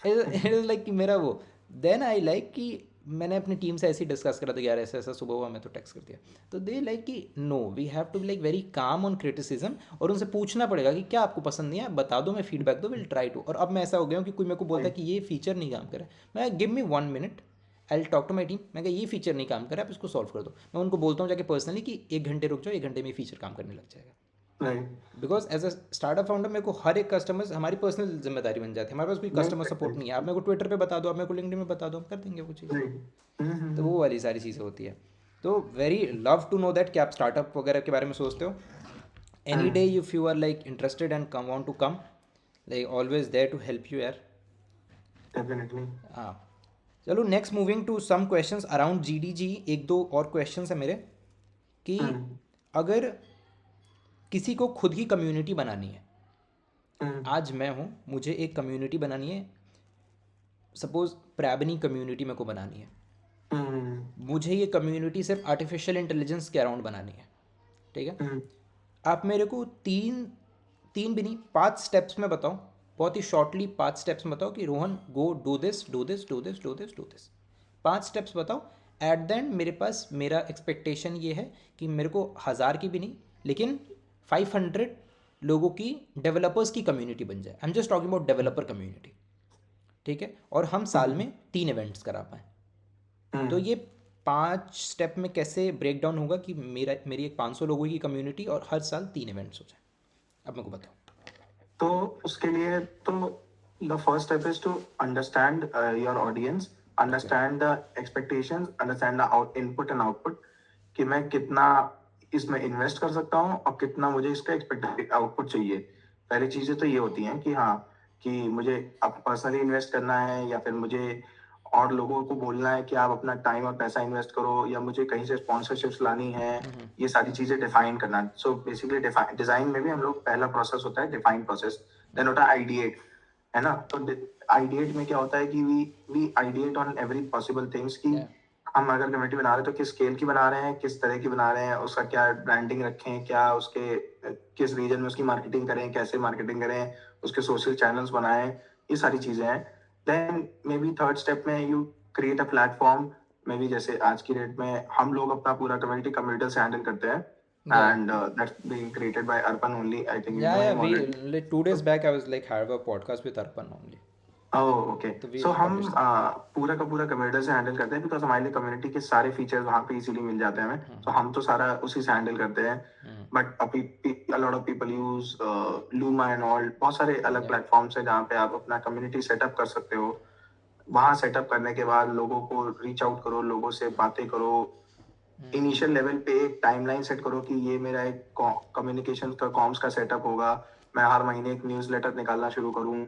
इट इज़ लाइक कि मेरा वो, देन आई लाइक कि मैंने अपनी टीम से ऐसे ही डिस्कस करा था कि यार ऐसा ऐसा सुबह हुआ, मैं तो टेक्स्ट कर दिया। तो दे लाइक कि no, we have to be like very calm on criticism, और उनसे पूछना पड़ेगा कि क्या आपको पसंद नहीं है, आप बता दो, मैं फीडबैक दो, विल ट्राई टू। और अब मैं ऐसा हो गया हूँ कि कोई मेरे को बोलता है कि ये फीचर नहीं काम कर रहा है, मैं give me 1 minute, I talk to my team, मैं कहा ये फीचर नहीं काम कर रहा है, आप इसको सॉल्व कर दो। मैं उनको बोलता हूँ जाके पर्सनली कि 1 घंटे रुक जाओ, 1 घंटे में ये फीचर काम करने लग जाएगा। Right. Because as a startup founder मेरे को हर एक कस्टमर हमारी पर्सनल जिम्मेदारी बन जाती है, हमारे पास कोई कस्टमर सपोर्ट नहीं है। आप मेरे को ट्विटर पे बता दो, आप मेरे को लिंक्डइन में बता दो, हम कर देंगे वो चीज़। राइट। तो वो वाली सारी चीज़ें होती है। तो very love to know that कि आप स्टार्टअप वगैरह के बारे में सोचते हो। Any day if you are like interested and come want to come, like always there to help you यार। डेफिनेटली। हाँ, चलो next moving to some questions around GDG। एक दो और क्वेश्चंस है मेरे कि अगर किसी को खुद की कम्युनिटी बनानी है, आज मैं हूँ, मुझे एक कम्युनिटी बनानी है, सपोज प्रैबनी कम्युनिटी मेरे को बनानी है, मुझे ये कम्युनिटी सिर्फ आर्टिफिशियल इंटेलिजेंस के अराउंड बनानी है, ठीक है। आप मेरे को तीन तीन भी नहीं 5 स्टेप्स में बताओ, बहुत ही शॉर्टली 5 स्टेप्स में बताओ कि Rohan go do this do this do this do this do this, 5 steps बताओ। एट द एंड मेरे पास, मेरा एक्सपेक्टेशन ये है कि मेरे को 1000 की भी नहीं लेकिन 500 लोगों की, डेवलपर्स की कम्युनिटी बन जाए। I am just talking about developer community, ठीक है। और हम साल में 3 इवेंट्स करा पाएँ। तो ये 5 स्टेप में कैसे ब्रेक डाउन होगा कि मेरी एक 500 लोगों की कम्युनिटी और हर साल 3 इवेंट्स हो जाए, अब मेरे को बताओ। तो उसके लिए तो the first step is to understand your audience, understand the expectations, understand the input and output, कि मैं कितना इसमें इन्वेस्ट कर सकता हूँ और कितना मुझे इसका एक्सपेक्टेड आउटपुट चाहिए। पहली चीजें तो ये होती हैं कि हाँ, कि मुझे अब पर्सनली इन्वेस्ट करना है या फिर मुझे और लोगों को बोलना है कि आप अपना टाइम और पैसा इन्वेस्ट करो, या मुझे कहीं से स्पॉन्सरशिप्स लानी है। ये सारी चीजें डिफाइन करना। सो बेसिकली डिजाइन में भी हम लोग, पहला प्रोसेस होता है डिफाइन प्रोसेस, देन होता है आइडिएट, है ना। तो आइडिएट में क्या होता है कि we ideate on every possible things, कि हम अगर कम्युनिटी बना रहे हैं तो किस स्केल की बना रहे हैं, किस तरह की बना रहे हैं, उसका क्या ब्रांडिंग रखें, क्या उसके किस रीजन में उसकी मार्केटिंग करें, कैसे मार्केटिंग करें, उसके सोशल चैनल्स बनाएं, ये सारी चीजें हैं। Then maybe third step में you create a platform. Maybe जैसे आज की डेट में हम लोग अपना पूरा कम्युनिटी कंप्यूटर से हैंडल करते हैं, and that's being created by Arpan only. I think you know Yeah, him we already. like 2 days back I was like have a podcast with Arpan only. Oh, okay. तो we So हम published पूरा का पूरा computer से handle करते हैं, because हमारे लिए कम्युनिटी के सारे फीचर्स वहाँ पे इजीली मिल जाते हैं हमें, तो हम तो सारा उसी से हैंडल करते हैं। बट अभी a lot of people use Luma and all, बहुत सारे अलग प्लेटफॉर्म्स हैं जहाँ पे आप अपना कम्युनिटी सेटअप कर सकते हो। वहाँ सेटअप करने के बाद लोगों को रीच आउट करो, लोगों से बातें करो, इनिशियल लेवल पे एक टाइमलाइन सेट करो कि ये मेरा एक कम्युनिकेशन का कॉम्स का सेटअप होगा। मैं हर महीने एक न्यूज़लेटर निकालना शुरू करूँ,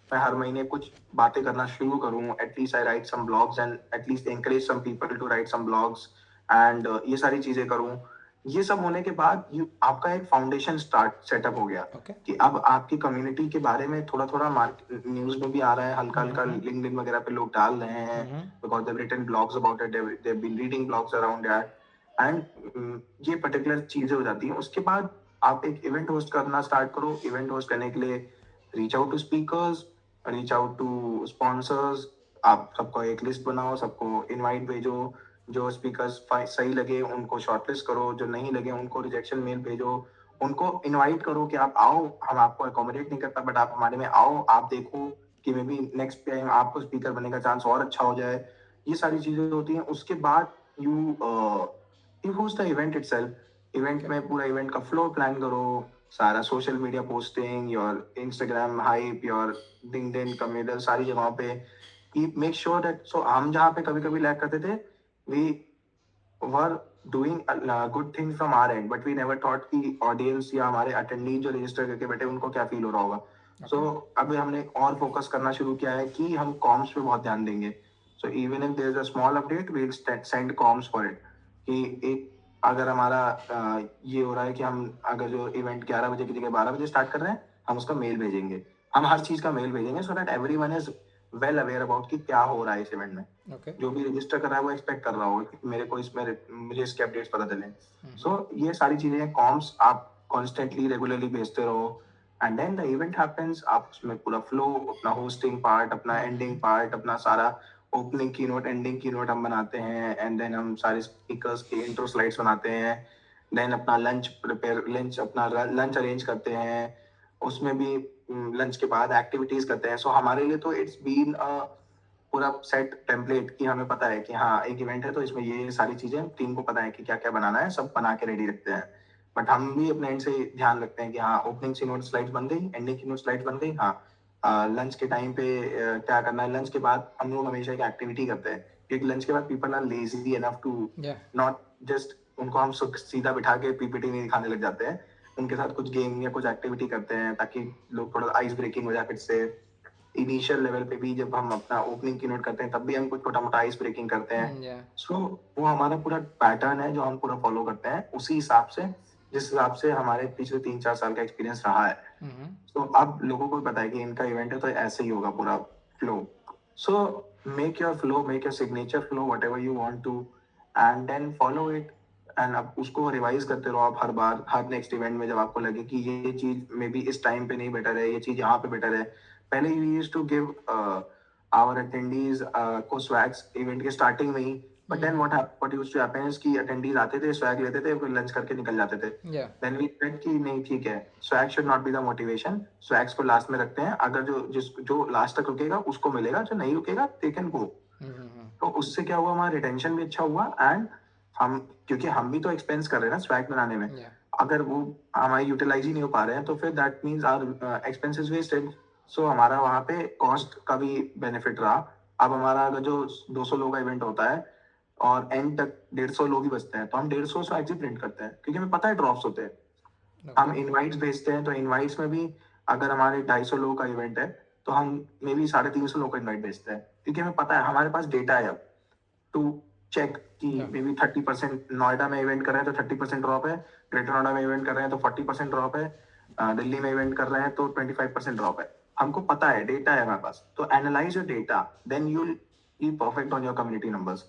मैं हर महीने कुछ बातें करना शुरू करूँ, at least I write some blogs and at least encourage some people to write some blogs, and ये सारी चीजें करूँ। ये सब होने के बाद आपका एक फाउंडेशन स्टार्ट सेटअप हो गया। Okay. कि अब आपकी कम्युनिटी के बारे में थोड़ा थोड़ा न्यूज में भी आ रहा है, हल्का हल्का लिंक्डइन वगैरह पे लोग डाल रहे हैं, because they written blogs about it, they been reading blogs around that, and ये पर्टिकुलर चीजें हो जाती हैं। उसके बाद आप एक इवेंट होस्ट करना स्टार्ट करो। इवेंट होस्ट करने के लिए reach out to speakers, reach out to sponsors, आप सबको एक लिस्ट बनाओ, सबको इनवाइट भेजो, जो स्पीकर्स सही लगे उनको शॉर्टलिस्ट करो, जो नहीं लगे उनको रिजेक्शन मेल भेजो, उनको इनवाइट करो कि आप आओ, हम आपको अकोमोडेट नहीं करता बट आप हमारे में आओ, आप देखो कि मे बी नेक्स्ट टाइम आपको स्पीकर बनने का चांस और अच्छा हो जाए। ये सारी चीजें होती हैं। उसके बाद you you host the event itself. Event में पूरा इवेंट का फ्लो प्लान करो, सारा social media posting, your Instagram hype, your LinkedIn community, सारी जगहों पे मेक श्योर दैट। सो हम जहाँ पे कभी कभी लैग करते थे, we were doing good things from our end but we never thought कि ऑडियंस या हमारे अटेंडीज जो रजिस्टर करके बैठे उनको क्या फील हो रहा होगा। सो अभी हमने और फोकस करना शुरू किया है कि हम कॉम्स पे बहुत ध्यान देंगे। So even if there is a small update we will send comms for it. कि एक अगर हमारा ये हो रहा है कि हम अगर जो इवेंट 11 बजे की जगह 12 बजे स्टार्ट कर रहे हैं, हम उसका मेल भेजेंगे, हम हर चीज का मेल भेजेंगे so that everyone is well aware about कि क्या हो रहा है इस इवेंट में। जो भी रजिस्टर कर रहा है वो एक्सपेक्ट कर रहा होगा कि मेरे को इसमें मुझे इसके अपडेट्स पता चले। सो ये सारी चीजें कॉम्स आप कॉन्स्टेंटली रेगुलरली भेजते रहो and then the event happens. आप उसमें पूरा फ्लो, अपना होस्टिंग पार्ट, अपना एंडिंग पार्ट, अपना सारा ओपनिंग की नोट, एंडिंग की नोट हम बनाते हैं एंड देन हम सारे स्पीकर्स की इंट्रो स्लाइड्स बनाते हैं। देन अपना लंच अपना लंच अरेंज करते हैं। उसमें भी लंच के बाद एक्टिविटीज करते हैं। सो हमारे लिए तो इट्स बीन पूरा सेट टेम्पलेट कि हमें पता है कि हाँ एक इवेंट है तो इसमें ये सारी चीजें टीम को पता है कि क्या क्या बनाना है, सब बना के रेडी रखते हैं। बट हम भी अपने एंड से ध्यान रखते हैं कि हाँ ओपनिंग की नोट स्लाइड्स बन गई, एंडिंग की नोट स्लाइड्स बन गई, हाँ लंच के टाइम पे क्या करना है। लंच के बाद हम लोग हमेशा एक एक्टिविटी करते हैं क्योंकि लंच के बाद people are lazy enough to not just उनको हम सीधा बिठा के पीपीटी नहीं दिखाने लग जाते हैं। उनके साथ कुछ गेम या कुछ एक्टिविटी करते हैं ताकि लोग थोड़ा आइस ब्रेकिंग हो जाए। फिर से इनिशियल लेवल पे भी जब हम अपना ओपनिंग की नोट करते हैं तब भी हम कुछ छोटा मोटा आइस ब्रेकिंग करते हैं। सो वो हमारा पूरा पैटर्न है जो हम पूरा फॉलो करते हैं उसी हिसाब से जिस हिसाब से हमारे पिछले 3-4 साल का एक्सपीरियंस रहा है। तो अब लोगों को पता है कि इनका इवेंट है तो ऐसे ही होगा पूरा flow. So make your flow, make your signature flow whatever you want to and then follow it and अब उसको रिवाइज करते रहो आप हर बार, हर नेक्स्ट इवेंट में जब आपको लगे कि ये चीज मे बी इस टाइम पे नहीं बेटर है, ये चीज यहाँ पे बेटर है। पहले we used to give our attendees को स्वैग्स इवेंट के स्टार्टिंग में ही, but then what used to happen is कि अटेंडीज आते थे, स्वैग लेते थे, फिर लंच करके निकल जाते थे। देन वी सेड कि नहीं ठीक है, swag should not be the motivation, swags को लास्ट में रखते हैं। अगर जो लास्ट तक रुकेगा उसको मिलेगा, जो नहीं रुकेगा दे कैन गो। तो उससे क्या हुआ, हमारा रिटेंशन भी अच्छा हुआ एंड हम क्योंकि हम भी तो एक्सपेंस कर रहे हैं ना स्वैग बनाने में। अगर वो हमारी यूटिलाइज ही नहीं हो पा रहे हैं तो फिर that means our expenses wasted. So हमारा वहाँ पे कॉस्ट का भी बेनिफिट रहा। अब हमारा अगर जो 200 लोग का इवेंट होता है और एंड तक 150 लोग ही बचते हैं तो हम 150 स्वैग्स ही प्रिंट करते हैं क्योंकि हमें पता है ड्रॉप्स होते हैं। हम इनवाइट्स भेजते हैं तो इनवाइट्स में भी अगर हमारे 250 लोग का इवेंट है तो हम मे बी 350 लोग का इन्वाइट भेजते हैं क्योंकि हमें पता है, हमारे पास डेटा है अब टू चेक कि मे बी 30% नोएडा में इवेंट कर रहे हैं तो 30% ड्रॉप है, ग्रेटर नोएडा में इवेंट कर रहे हैं तो 40% ड्रॉप है, दिल्ली में इवेंट कर रहे हैं तो 25% ड्रॉप है। हमको पता है, डेटा है हमारे पास। तो analyse your data, then you will be perfect on your community numbers.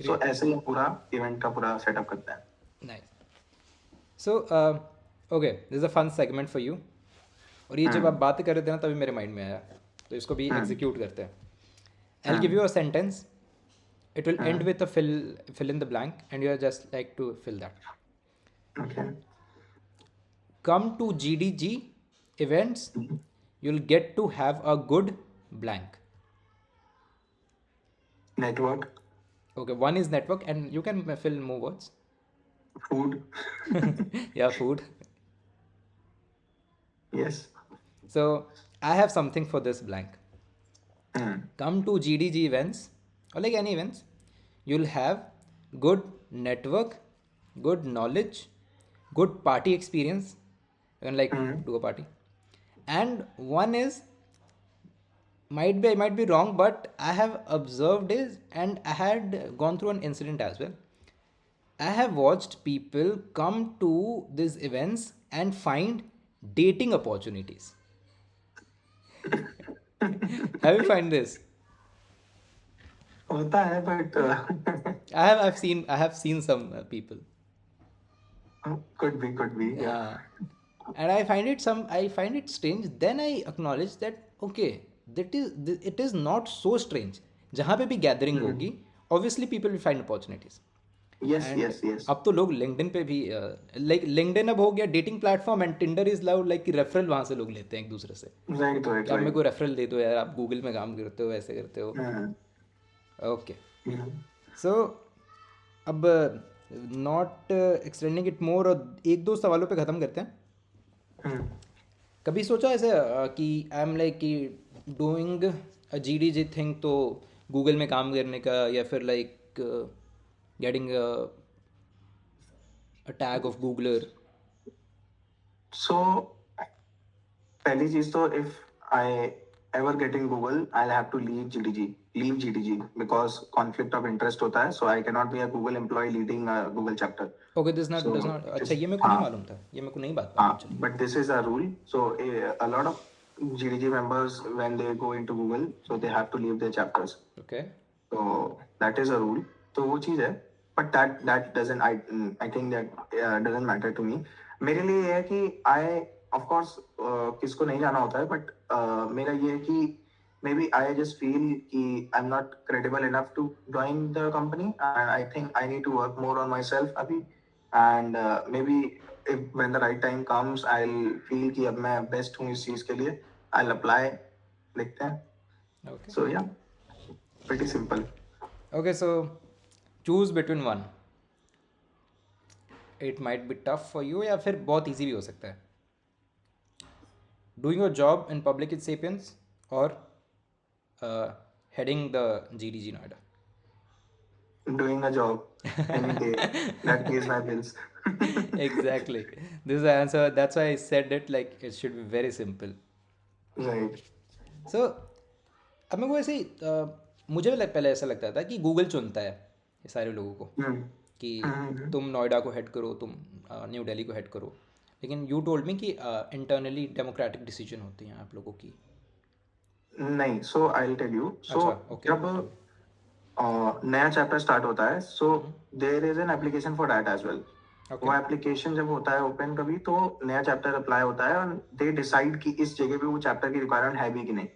So ऐसे ही पूरा इवेंट का पूरा सेटअप करते हैं। Nice. So okay, this is a fun segment for you. और ये जब आप बात कर रहे थे ना तभी मेरे माइंड में आया, तो इसको भी एग्जीक्यूट करते हैं। I will give you a sentence, it will end with a fill in the blank and you are just like to fill that. Okay. Come to GDG events, you'll get to have a good blank. Network. Okay, one is network and you can fill more words. Food. Yeah, food. Yes. So I have something for this blank. Come to GDG events or like any events, you'll have good network, good knowledge, good party experience. You can like do a party. And one is I might be wrong, but I have observed is, and I had gone through an incident as well. I have watched people come to these events and find dating opportunities. Have you find this? होता है but I have seen some people. could be yeah. And I find it strange. Then I acknowledge that okay, it is not so strange जहाँ पे भी gathering होगी obviously people will find opportunities. Yes, and yes, yes. अब तो लोग LinkedIn पे भी like LinkedIn अब हो गया dating platform and Tinder is love like कि रेफरल वहाँ से लोग लेते हैं एक दूसरे से Right, right, कि आप मेरे right. को रेफरल दे दो यार, आप गूगल में काम करते हो, ऐसे करते हो. Hmm. Okay, Hmm. सो अब नॉट एक्सटेंडिंग इट मोर, और एक दो सवालों पे ख़त्म करते हैं. Hmm. कभी सोचा ऐसे कि आई एम लाइक कि doing a ji D ji thing, तो गूगल में काम करने का, या फिर like getting a tag of Googler. So, पहली चीज तो if I ever get in Google, I'll have to leave GDG because conflict of interest होता है. So I cannot be a Google employee leading a Google chapter. Okay, this not So does not, अच्छा this, ये मेरे को नहीं हाँ, मालूम था, ये मेरे को नहीं बात मालूम चली. but this is a rule. So a lot of GDG members when they go into Google, so they have to leave their chapters. Okay, So that is a rule. तो वो चीज है. But that doesn't I think that doesn't matter to me. मेरे लिए ये है कि I of course किसको नहीं जाना होता है, but मेरा ये है कि maybe I just feel कि I'm not credible enough to join the company, and I think I need to work more on myself अभी, and maybe if when the right time comes I'll feel कि अब मैं best हूँ इस चीज के लिए, I'll apply. देखते हैं. Okay, So yeah, pretty simple. Okay. So choose between one, it might be tough for you, या फिर बहुत ईजी भी हो सकता है. Doing your job in Public Sapiens और heading the G D G Noida. Doing a job any day that pays my bills. Exactly. This is the answer. That's why I said it like it should be very simple. Right. So अब मेरे को ऐसे ही मुझे भी पहले ऐसा लगता था कि गूगल चुनता है ये सारे लोगों को Hmm. कि तुम नोएडा को हेड करो, तुम न्यू दिल्ली को हेड करो. लेकिन यू टोल्ड मी कि इंटरनली डेमोक्रेटिक डिसीजन होती हैं आप लोगों की. नहीं, so I'll tell you. So अच्छा, okay. जब नया चैप्टर स्टार्ट होता है, so there is an application for that as well. Okay. वो एप्लीकेशन जब होता है ओपन कभी, तो नया चैप्टर अप्लाई होता है और दे डिसाइड कि इस जगह पे वो चैप्टर की रिक्वायरमेंट है भी कि नहीं.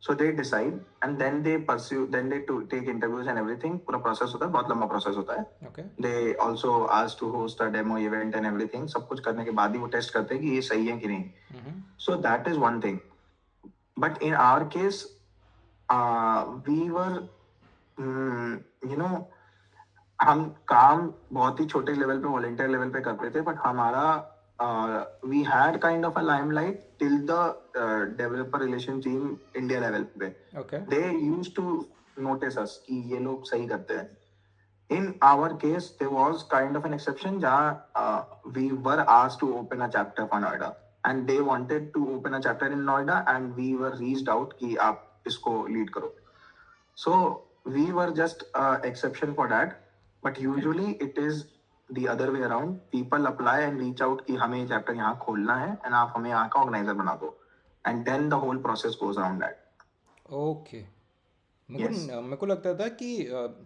So they decide and then they pursue, then they take interviews and everything. पूरा प्रोसेस होता है, बहुत लंबा प्रोसेस होता है. Okay. They also ask to host a demo event and everything. सब कुछ करने के बाद ही वो टेस्ट करते हैं कि ये सही है कि नहीं. Mm-hmm. So that is one thing. But in our case, we were, you know, हम काम बहुत ही छोटे लेवल पे, वॉलंटियर लेवल पे करते थे, बट हमारा we had kind of a limelight till the developer relation team India level पे. Okay. They used to notice us कि ये लोग सही करते हैं. In our case, there was kind of an exception जहाँ we were asked to open a chapter for Noida, and they wanted to open a chapter in Noida, and we were reached out कि आप इसको lead करो. So we were just exception for that, but usually it is the other way around. People apply and reach out कि हमें chapter यहाँ खोलना है, and आप हमें यहाँ का organizer बना दो, and then the whole process goes around that. Okay. Yes. मेरे को लगता था कि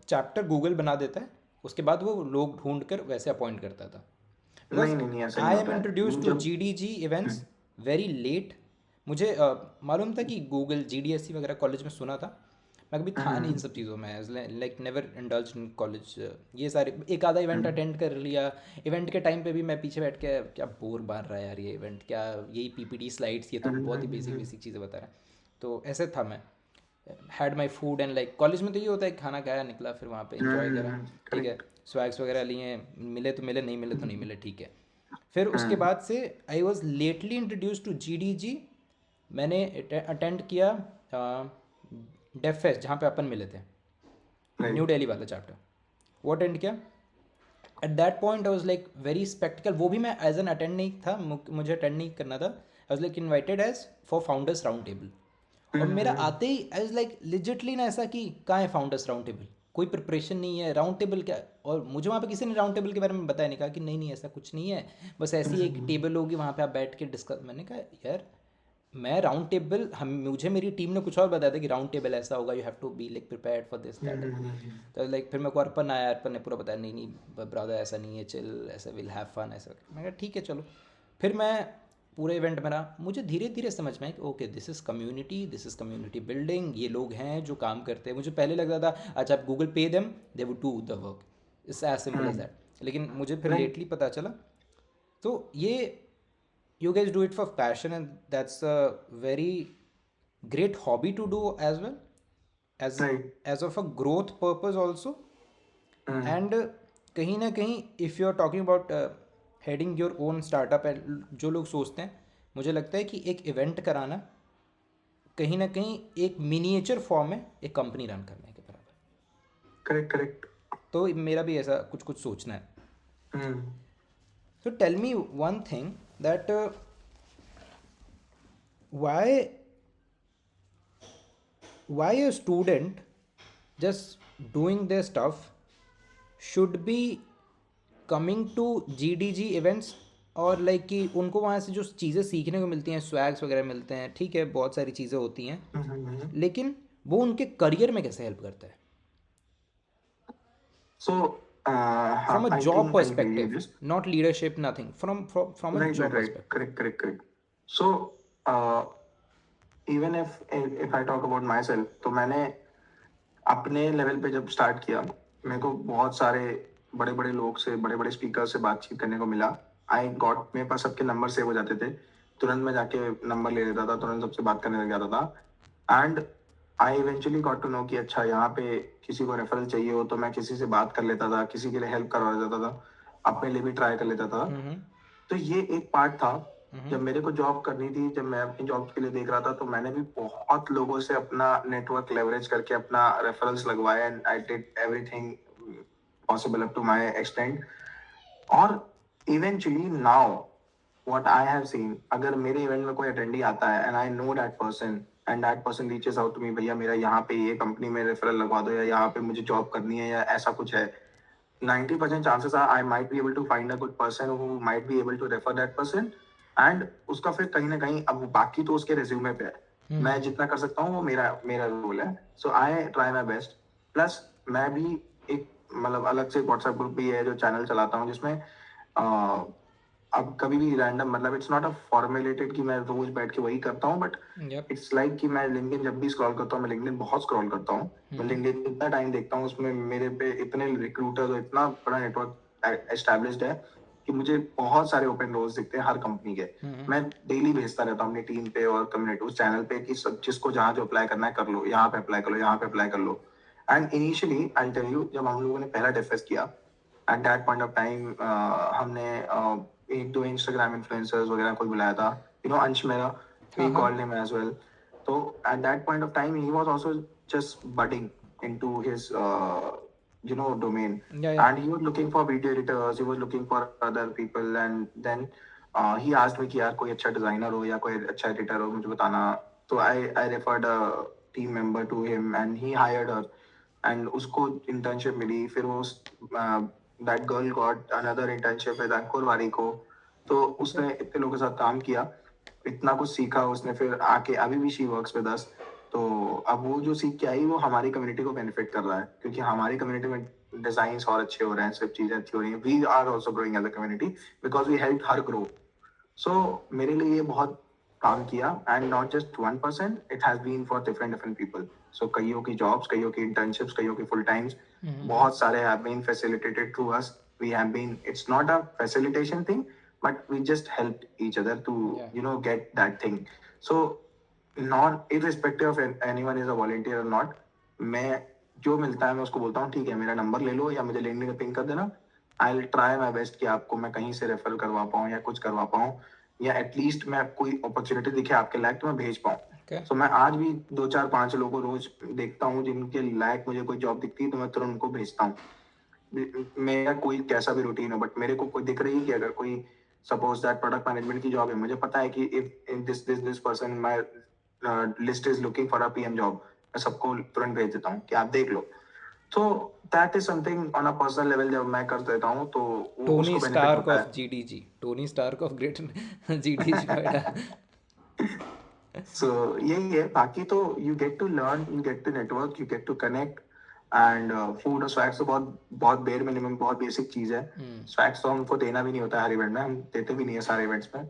चैप्टर गूगल बना देता है, उसके बाद वो लोग ढूंढ कर वैसे अपॉइंट करता था. नहीं ऐसा आई नहीं एम होता है. Introduce to G D G events very late. मुझे मालूम था कि Google G D S C वगैरह कॉलेज में सुना था, मैं कभी था नहीं इन सब चीज़ों में, like never indulge in college. ये सारे एक आधा इवेंट अटेंड कर लिया. इवेंट के टाइम पे भी मैं पीछे बैठ के क्या बोर मार रहा है यार ये इवेंट, क्या यही पीपीटी स्लाइड्स, ये तो बहुत ही बेसिक चीज़ें बता रहा है. तो ऐसे था मैं. Had my food and like college में तो ये होता है खाना खाया निकला, फिर वहाँ पे एंजॉय करा, ठीक है, स्वैग्स वगैरह लिए, मिले तो मिले, नहीं मिले तो नहीं मिले, ठीक है. फिर उसके बाद से I was lately introduce to G D G. मैंने अटेंड किया डेफ फेस्ट जहाँ पे अपन मिले थे, न्यू दिल्ली वाला चैप्टर, वो अटेंड किया. At that point I was like very spectacled. वो भी मैं एज एन अटेंड नहीं था, मुझे अटेंड नहीं करना था. I was like invited as for founders round table. और मेरा आते ही आई वाज लाइक लिजिटली ना ऐसा कि कहाँ है फाउंडर्स राउंड टेबल, कोई प्रिपरेशन नहीं है, राउंड टेबल क्या. और मुझे वहाँ पे किसी ने राउंड टेबल के बारे में बताया नहीं, कहा कि नहीं ऐसा कुछ नहीं है, बस ऐसी एक टेबल होगी वहाँ पे आप बैठ के डिस्कस. मैंने कहा यार मैं राउंड टेबल, मुझे मेरी टीम ने कुछ और बताया था कि राउंड टेबल ऐसा होगा, you have to be like prepared for this that. तो लाइक फिर मेरे को अर्पण आया, अर्पण ने पूरा बताया नहीं ब्रदर ऐसा नहीं है, चिल, ऐसा विल हैव फन, ऐसा. मैं कहा ठीक है चलो. फिर मैं पूरा इवेंट में रहा, मुझे धीरे धीरे समझ में आया कि okay this is community building, ये लोग हैं जो काम करते हैं. मुझे पहले लगता था अच्छा आप गूगल पे them they would do the work, it's as simple as that. लेकिन मुझे फिर राइट. लेटली पता चला तो ये you guys do it for passion and that's a very great hobby to do as well as Right. as of a growth purpose also. And कहीं ना कहीं if you are talking about heading your own startup and जो लोग सोचते हैं, मुझे लगता है कि एक इवेंट कराना कहीं ना कहीं एक मिनिएचर फॉर्म में एक कंपनी रन करने के बराबर. Correct correct. तो मेरा भी ऐसा कुछ कुछ सोचना है. हम्म. So tell me one thing that why a student just doing their stuff should be coming to GDG events और लाइक कि उनको वहाँ से जो चीज़ें सीखने को मिलती हैं, स्वैग्स वगैरह मिलते हैं, ठीक है बहुत सारी चीज़ें होती हैं, लेकिन वो उनके करियर में कैसे हेल्प करता है So from a I job think I agree with perspective, this. not leadership, nothing, from a Right, job right, right. perspective. Correct. So even if I talk about myself, तो मैंने अपने level पे जब start किया, मेरे को बहुत सारे बड़े बड़े लोग से, बड़े बड़े स्पीकर से बातचीत करने को मिला. मेरे पास सबके नंबर सेव हो जाते थे, तुरंत मैं जाके नंबर ले लेता था, तुरंत सबसे बात करने लग जाता था. And I eventually got to know कि अच्छा यहाँ पे किसी को रेफरल चाहिए हो तो मैं किसी से बात कर लेता था, किसी के लिए हेल्प करवा देता था, अपने लिए भी ट्राई कर लेता था. तो ये एक पार्ट था. जब मेरे को जॉब करनी थी, जब मैं अपनी जॉब के लिए देख रहा था, तो मैंने भी बहुत लोगों से अपना नेटवर्क लेवरेज करके अपना रेफरल्स लगवाया and I did everything possible up to my extent. और eventually now what I have seen, अगर मेरे इवेंट में कोई अटेंडी आता है and I know that person and that person reaches out to me, भैया मेरा यहाँ पे ये कंपनी में रेफरल लगवा दो, या यहाँ पे मुझे जॉब करनी है, या ऐसा कुछ है, 90% chances are I might be able to find a good person who might be able to refer that person. and उसका फिर कहीं ना कहीं, अब बाकी तो उसके रिज्यूमे पे है, मैं जितना कर सकता हूँ वो मेरा रोल है. So I try my best. Plus मैं भी एक मतलब अलग से व्हाट्सएप ग्रुप भी है जो चैनल चलाता हूँ, जिसमें अब कभी भी रैंडम, मतलब इट्स नॉट अ फॉर्मुलेटेड कि मैं रोज बैठ के वही करता हूँ, बट इट्स लाइक कि मैं लिंक्डइन जब भी स्क्रॉल करता हूँ, मैं लिंक्डइन बहुत स्क्रॉल करता हूँ, मैं लिंक्डइन इतना टाइम देखता हूँ, उसमें मेरे पे इतने रिक्रूटर्स और इतना बड़ा नेटवर्क एस्टैब्लिश्ड है कि मुझे बहुत सारे ओपन रोल्स दिखते हैं हर कंपनी के. मैं डेली भेजता रहता हूँ अपनी टीम पे और कम्युनिटी उस चैनल पे कि सब जिसको जहाँ जो अप्लाई करना है कर लो, यहाँ पे अप्लाई कर लो, यहाँ पे अप्लाई कर लो. And initially I tell you, जब हम लोगों ने पहला डिस्कस किया, at that point of time हमने एक दो इंस्टाग्राम इन्फ्लुएंसर्स वगैरह को बुलाया था, अंश मेरा, we called him as well. तो at that point of time he was also just budding into his domain. And he was looking for video editors, he was looking for other people, and then he asked me कि यार कोई अच्छा designer हो या कोई अच्छा editor हो मुझे बताना. तो I referred a team member to him and he hired her, and उसको internship मिली. फिर वो that girl got another internship with अंकुर वारिको. तो उसने इतने लोगों के साथ काम किया, इतना कुछ सीखा उसने, फिर आके अभी भी she works with us. तो अब वो जो सीख के आई वो हमारी कम्युनिटी को बेनिफिट कर रहा है, क्योंकि हमारी कम्युनिटी में डिजाइन्स और अच्छे हो रहे हैं, सब चीजें अच्छी हो रही हैं. We are also growing as a community because we help her grow. So मेरे लिए ये बहुत काम किया, and not just 1%, it has been for different people. So कईयों की जॉब्स, कईयों की इंटर्नशिप्स, कईयों की फुल टाइम्स, बहुत सारे have been facilitated through us. We have been, it's not a facilitation thing, but we just help each other to get that thing. So not irrespective of anyone is a volunteer or not, मैं जो मिलता है मैं उसको बोलता हूँ ठीक है मेरा नंबर ले लो या मुझे लिंक्डइन पे पिंग कर देना. I will try my best कि आपको मैं कहीं से रेफर करवा पाऊँ या कुछ करवा पाऊँ, या एटलीस्ट मैं कोई अपॉर्चुनिटी दिखे आपके लायक तो मैं भेज पाऊँ. सो मैं आज भी 2 4 5 लोगों को रोज देखता हूँ जिनके लायक मुझे कोई जॉब दिखती है तो मैं तुरंत उनको भेजता हूँ. मेरा कोई कैसा भी रूटीन हो, बट मेरे को कोई दिख रही है कि अगर कोई सपोज दैट प्रोडक्ट मैनेजमेंट की जॉब है, मुझे पता है कि if this person my list is looking for a PM job, मैं सबको तुरंत भेज देता हूँ कि आप देख लो. तो that is something on a personal level जब मैं कर देता हूँ तो टोनी उसको स्टार्क बेनिफिट होता of GDG, Tony Stark of great GDG का. सो यही है. बाकी तो you get to learn, you get to network, you get to connect. And food और स्वैग्स तो बहुत बहुत बेयर मिनिमम, बहुत बेसिक चीज है। स्वैग्स तो हमको देना भी नहीं होता है हर इवेंट में, हम देते भी नहीं है सारे इवेंट्स में,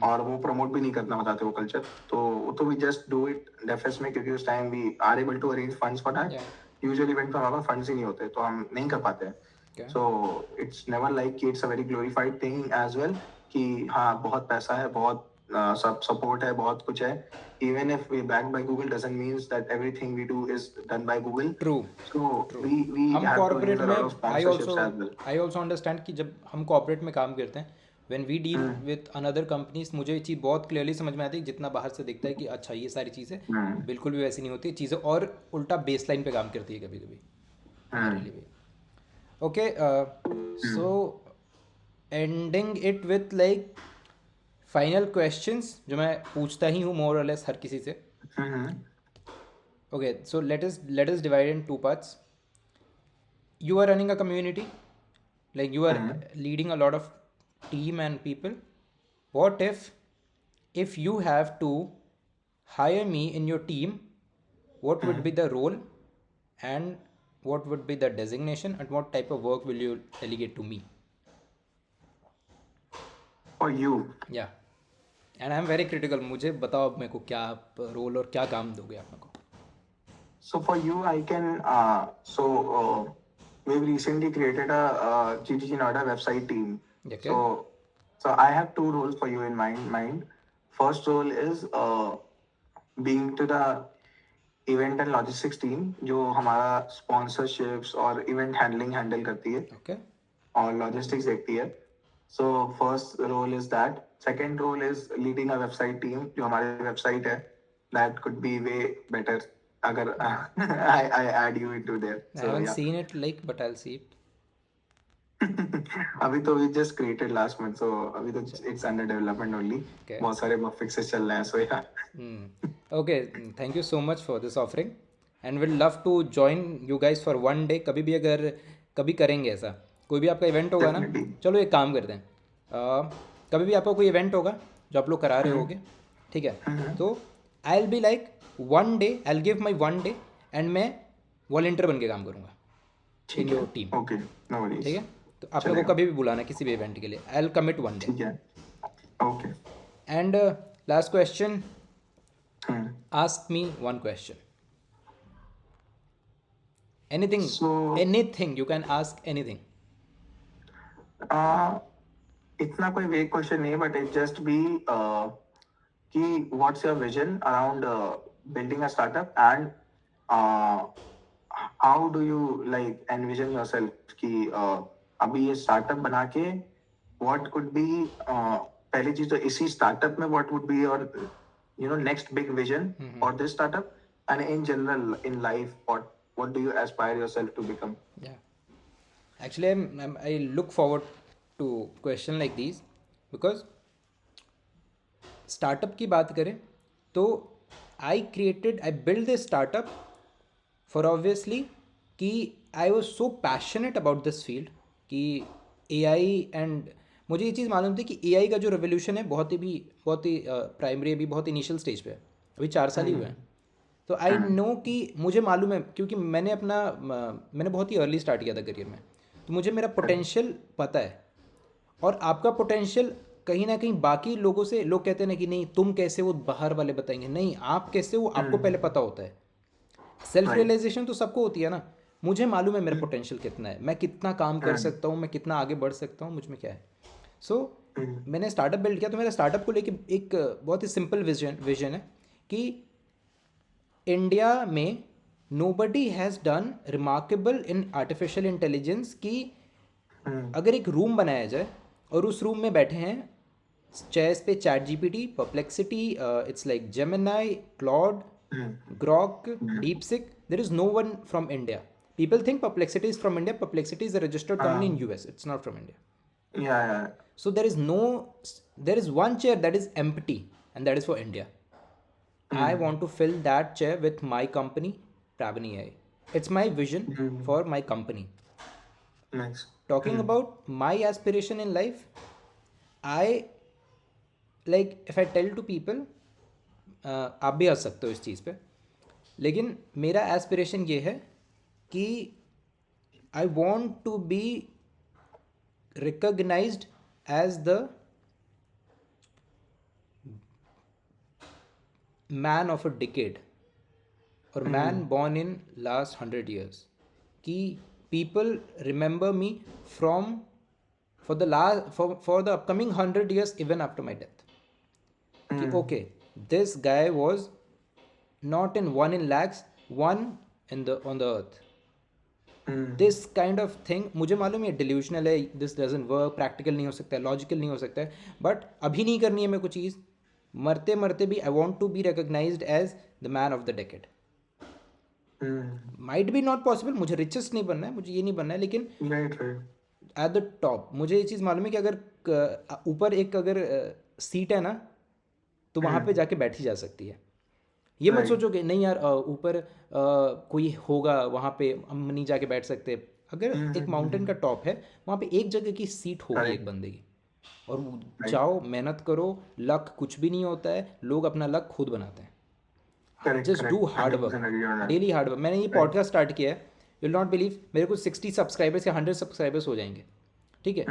और वो प्रमोट भी नहीं करना चाहते वो कल्चर। तो वी जस्ट डू इट डेफेस में, क्योंकि उस time we are able to arrange funds for that. Yeah. Usual event में हमारे फंड्स ही नहीं होते, तो हम नहीं कर पाते हैं। Okay. So it's never like कि it's a very glorified thing as well, कि हाँ बहुत पैसा है, बहुत सब सपोर्ट है, बहुत कुछ है। Even if we backed by Google doesn't mean that everything we do is done by Google. True. So True. we हम have to corporate use a lot of में sponsorships as well. I also understand कि जब हम corporate में काम करते हैं, when we deal hmm. With another companies, मुझे ये चीज़ बहुत क्लियरली समझ में आती है। जितना बाहर से दिखता है कि अच्छा ये सारी चीज़ें हम्म। बिल्कुल भी वैसी नहीं होती चीज़ें, और उल्टा बेस लाइन पे काम करती है कभी कभी हमारे लिए भी। Okay, so ending it with like final questions जो मैं पूछता ही हूँ मोर और लेस हर किसी से। हम्म। Okay, so let us divide in two parts. You are running a community, like you are leading a lot of team and people. What if you have to hire me in your team, what would be the role and what would be the designation and what type of work will you delegate to me? For you. Yeah. And I'm very critical. मुझे बताओ अब मेरे को क्या role और क्या काम दोगे आप मेरे को? So for you, I can. We've recently created a GGG Noida website team. Okay. So I have two roles for you in mind. First role is being to the event and logistics team, जो हमारा sponsorships और event handle करती है, Okay. और logistics देखती है. So first role is that. Second role is leading a website team, जो हमारी website है, that could be way better अगर I add you into there. I haven't seen it like, but I'll see it. अभी तो we just created last month, so अभी तो it's under development only. Okay. बहुत सारे bug fixes चल रहे हैं, so yeah. Okay, thank you so much for this offering and we'll love to join you guys for one day. कभी भी अगर कभी करेंगे ऐसा, कोई भी आपका इवेंट होगा ना, Definitely. चलो एक काम करते हैं, कभी भी आपका कोई इवेंट होगा जो आप लोग करा रहे होगे, ठीक है, तो I will be like one day, I will give my one day and मैं वॉलेंटियर बन के काम करूँगा in your team. Okay, no worries. ठीक है, तो आप लोगों को कभी भी बुलाना किसी भी इवेंट के लिए, I will commit one day. ठीक है, okay. And last question, ask me one question. Anything, anything, you can ask anything. इतना कोई वेग क्वेश्चन नहीं है, बट इट जस्ट बी कि what's your vision around building a startup, and how do you like envision yourself कि अभी ये startup बना के व्हाट कुड बी, पहली चीज तो इसी स्टार्टअप में what would be your next big vision for this startup, and in general in life, what do you aspire yourself to become? Yeah, actually I look forward to question like these because startup की बात करें तो I built this startup for obviously कि I was so passionate about this field कि AI, and मुझे ये चीज़ मालूम थी कि AI का जो रेवोल्यूशन है बहुत ही प्राइमरी, अभी बहुत इनिशियल स्टेज पे है, अभी 4 साल ही हुए हैं। तो आई नो कि मुझे मालूम है, क्योंकि मैंने बहुत ही अर्ली स्टार्ट किया था करियर में, तो मुझे मेरा पोटेंशियल पता है। और आपका पोटेंशियल कहीं ना कहीं बाकी लोगों से, लोग कहते हैं ना कि नहीं तुम कैसे, वो बाहर वाले बताएंगे, नहीं आप कैसे, वो आपको पहले पता होता है। सेल्फ रियलाइजेशन तो सबको होती है ना, मुझे मालूम है मेरा पोटेंशियल कितना है, मैं कितना काम कर सकता हूँ, मैं कितना आगे बढ़ सकता हूँ, मुझ में क्या है। सो मैंने स्टार्टअप बिल्ड किया। तो मेरा स्टार्टअप को लेके एक बहुत ही सिंपल विजन है कि इंडिया में nobody has done remarkable in artificial intelligence कि अगर एक रूम बनाया जाए और उस रूम में बैठे हैं चेयर्स पे ChatGPT, Perplexity, it's like Gemini, Claude, Grok, DeepSeek, there is no one from India. People think Perplexity is from India. Perplexity is a registered company in US. It's not from India. Yeah. So there is one chair that is empty, and that is for India. I want to fill that chair with my company, Pravani AI. It's my vision for my company. Nice. Talking about my aspiration in life, if I tell to people, आप भी हंस सकते हो इस चीज़ पे, लेकिन मेरा aspiration ये है कि I want to be recognised as the man of a decade और man born in last 100 years, कि people remember me from for the upcoming 100 years even after my death, कि okay, this guy was not in one in lakhs, one in the on the earth. This kind of thing, मुझे मालूम है delusional है, this doesn't work, practical नहीं हो सकता है, logical नहीं हो सकता है, बट अभी नहीं करनी है मेरे को चीज़, मरते मरते भी I want to be recognised as the man of the decade. Might be not possible, मुझे रिचेस्ट नहीं बनना है, मुझे ये नहीं बनना है, लेकिन एट द टॉप मुझे ये चीज़ मालूम है कि अगर ऊपर एक अगर सीट है ना तो वहाँ पे जाके बैठी जा सकती है. ये मत सोचो कि नहीं यार ऊपर कोई होगा वहाँ पे हम नहीं जाके बैठ सकते. अगर एक माउंटेन का टॉप है वहाँ पे एक जगह की सीट होगी एक बंदे की, और जाओ मेहनत करो. लक कुछ भी नहीं होता है, लोग अपना लक खुद बनाते हैं. Just do hard work, daily hard work. मैंने ये पॉडकास्ट स्टार्ट किया है, यू विल नॉट बिलीव, मेरे को 60 सब्सक्राइबर्स या 100 सब्सक्राइबर्स हो जाएंगे, ठीक है.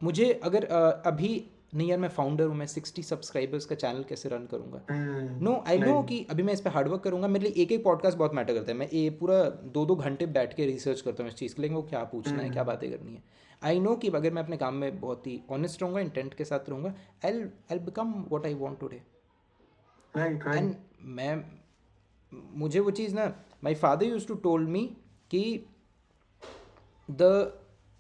मुझे अगर अभी नहीं यार मैं फाउंडर हूँ, मैं 60 सब्सक्राइबर्स का चैनल कैसे रन करूँगा? नो, आई नो कि अभी मैं इस पर हार्ड वर्क करूँगा. मेरे लिए एक एक पॉडकास्ट बहुत मैटर करता है. मैं ये पूरा 2-2 घंटे बैठ के रिसर्च करता हूँ इस चीज़ के लिए, वो क्या पूछना है, क्या बातें करनी है. आई नो कि अगर मैं अपने काम में बहुत ही ऑनेस्ट रहूँगा, इंटेंट के साथ रहूँगा, I become what I want today. And मुझे वो चीज़ ना, my father used to told me कि द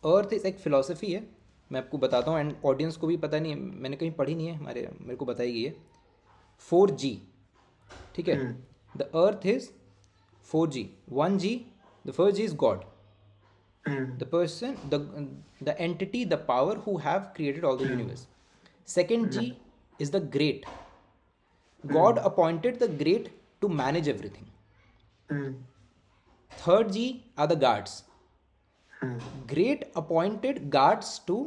अर्थ इज़ एक फिलोसफी है. मैं आपको बताता हूँ, एंड ऑडियंस को भी पता नहीं है, मैंने कहीं पढ़ी नहीं है, मेरे को बताई गई है. 4G, ठीक है. The earth is 4G. 1G, the first G is God, the person, the entity, the power who have created all the universe. Second G is the great. God appointed the great to manage everything. Third G are the guards. Great appointed guards to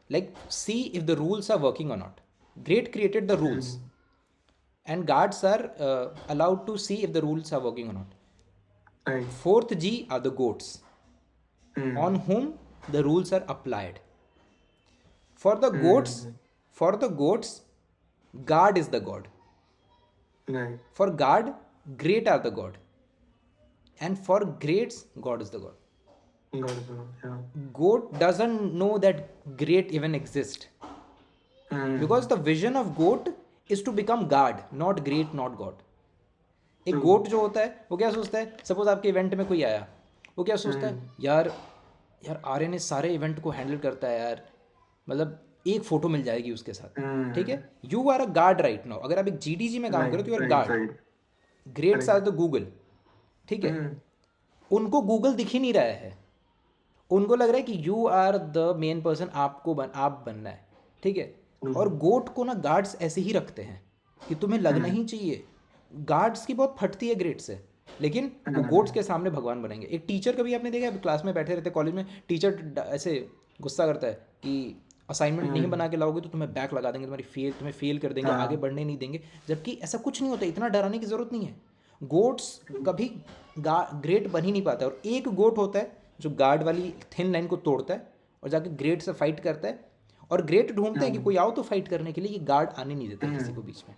like see if the rules are working or not. Great created the rules, and guards are allowed to see if the rules are working or not. Fourth G are the goats, on whom the rules are applied. For the goats, guard is the god. For guard, great are the god, and for greats, God is the god. Goat doesn't know that great even exist, because the vision of goat is to become God, not great, not God. एक गोट जो होता है वो क्या सोचता है, suppose आपके event में कोई आया, वो क्या सोचता है, यार आर्यन ने सारे इवेंट को हैंडल करता है यार, मतलब एक फोटो मिल जाएगी उसके साथ, ठीक है. You are a guard right now. अगर आप एक GDG में काम करो तो you are guard. Greats are the Google, ठीक है. उनको गूगल दिख ही नहीं रहा है, उनको लग रहा है कि you are the main person, आप बनना है, ठीक है. और गोट को ना गार्ड्स ऐसे ही रखते हैं कि तुम्हें लगना ही चाहिए. गार्ड्स की बहुत फटती है ग्रेट से, लेकिन वो गोट्स के सामने भगवान बनेंगे. एक टीचर कभी आपने देखा है, क्लास में बैठे रहते कॉलेज में, टीचर ऐसे गुस्सा करता है कि असाइनमेंट नहीं बना के लाओगे तो तुम्हें बैक लगा देंगे, तुम्हें फेल कर देंगे, आगे बढ़ने नहीं देंगे. जबकि ऐसा कुछ नहीं होता, इतना डराने की ज़रूरत नहीं है. गोट्स कभी ग्रेट बन ही नहीं पाता. और एक गोट होता है जो गार्ड वाली थिन लाइन को तोड़ता है और जाके ग्रेट से फाइट करता है, और ग्रेट ढूंढते हैं कि कोई आओ तो फाइट करने के लिए. ये गार्ड आने नहीं देते किसी को बीच में.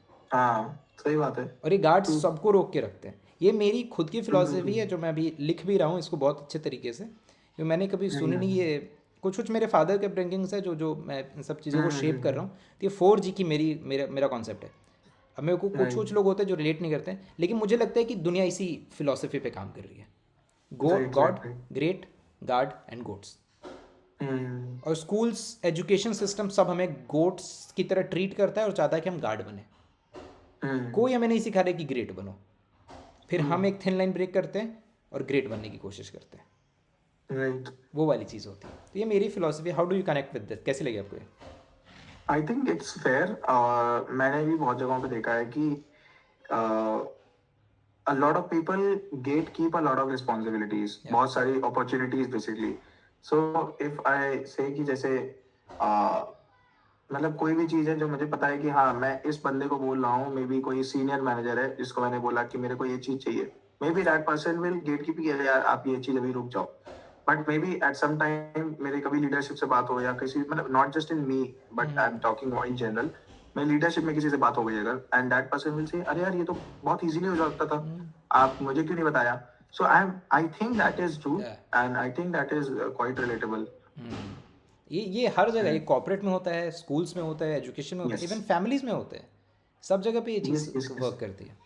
सही बात है. और ये गार्ड सबको रोक के रखते हैं. ये मेरी खुद की फिलॉसफी है जो मैं अभी लिख भी रहा हूँ इसको बहुत अच्छे तरीके से, क्योंकि मैंने कभी सुनी नहीं. ये कुछ मेरे फादर के ब्रिंगिंग्स है जो मैं इन सब चीज़ों को शेप कर रहा हूँ. तो ये 4G की मेरा कॉन्सेप्ट है. अब मेरे को कुछ लोग होते हैं जो रिलेट नहीं करते हैं, लेकिन मुझे लगता है कि दुनिया इसी फिलॉसफी पे काम कर रही है. God, great, guard and goats. और स्कूल्स, एजुकेशन सिस्टम सब हमें गोट्स की तरह ट्रीट करता है और चाहता है कि हम गार्ड बने. कोई हमें नहीं सिखा रहा कि ग्रेट बनो. फिर हम एक थिन लाइन ब्रेक करते हैं और ग्रेट बनने की कोशिश करते हैं. वो वाली चीज़ होती है. तो ये मेरी philosophy. How do you connect with this? कैसे लगे आपको ये? I think it's fair. मैंने भी बहुत जगहों पे देखा है कि a lot of people gatekeep a lot of responsibilities. बहुत सारी opportunities basically. So if I say कि जैसे मतलब कोई भी चीज़ है जो मुझे पता है कि हाँ मैं इस बंदे को बोल रहा हूँ, मे बी कोई सीनियर मैनेजर है जिसको मैंने बोला कि मेरे को ये चीज़ चाहिए, maybe that person will get keep यार आप ये चीज अभी रुक जाओ, but maybe at some time मेरे कभी लीडरशिप से बात हो या किसी मतलब not just in me but I am talking in general, मैं लीडरशिप में किसी से बात हो गई अगर and that person will say अरे यार ये तो बहुत इजीली हो जाता था, आप मुझे क्यों नहीं बताया. So I think that is true and I think that is quite relatable. ये हर जगह, ये कॉर्पोरेट में होता है, स्कूल्स में होता है, एजुकेशन में होता है, Yes. इवन फैमिलीज में होता है, सब जगह पे ये चीज़ Yes, yes, yes. वर्क करती है.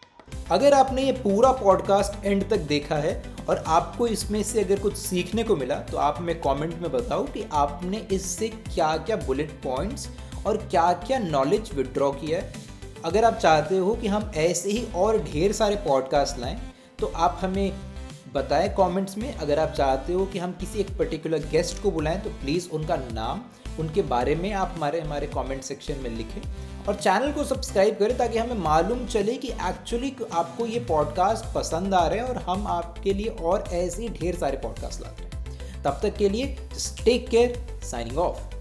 अगर आपने ये पूरा पॉडकास्ट एंड तक देखा है और आपको इसमें से अगर कुछ सीखने को मिला तो आप हमें कमेंट में बताओ कि आपने इससे क्या क्या बुलेट पॉइंट्स और क्या क्या नॉलेज विड्रॉ किया है. अगर आप चाहते हो कि हम ऐसे ही और ढेर सारे पॉडकास्ट लाएं तो आप हमें बताएं कमेंट्स में. अगर आप चाहते हो कि हम किसी एक पर्टिकुलर गेस्ट को बुलाएं तो प्लीज़ उनका नाम, उनके बारे में आप हमारे कमेंट सेक्शन में लिखें और चैनल को सब्सक्राइब करें ताकि हमें मालूम चले कि एक्चुअली आपको ये पॉडकास्ट पसंद आ रहे हैं और हम आपके लिए और ऐसे ढेर सारे पॉडकास्ट लाते हैं. तब तक के लिए टेक केयर, साइनिंग ऑफ.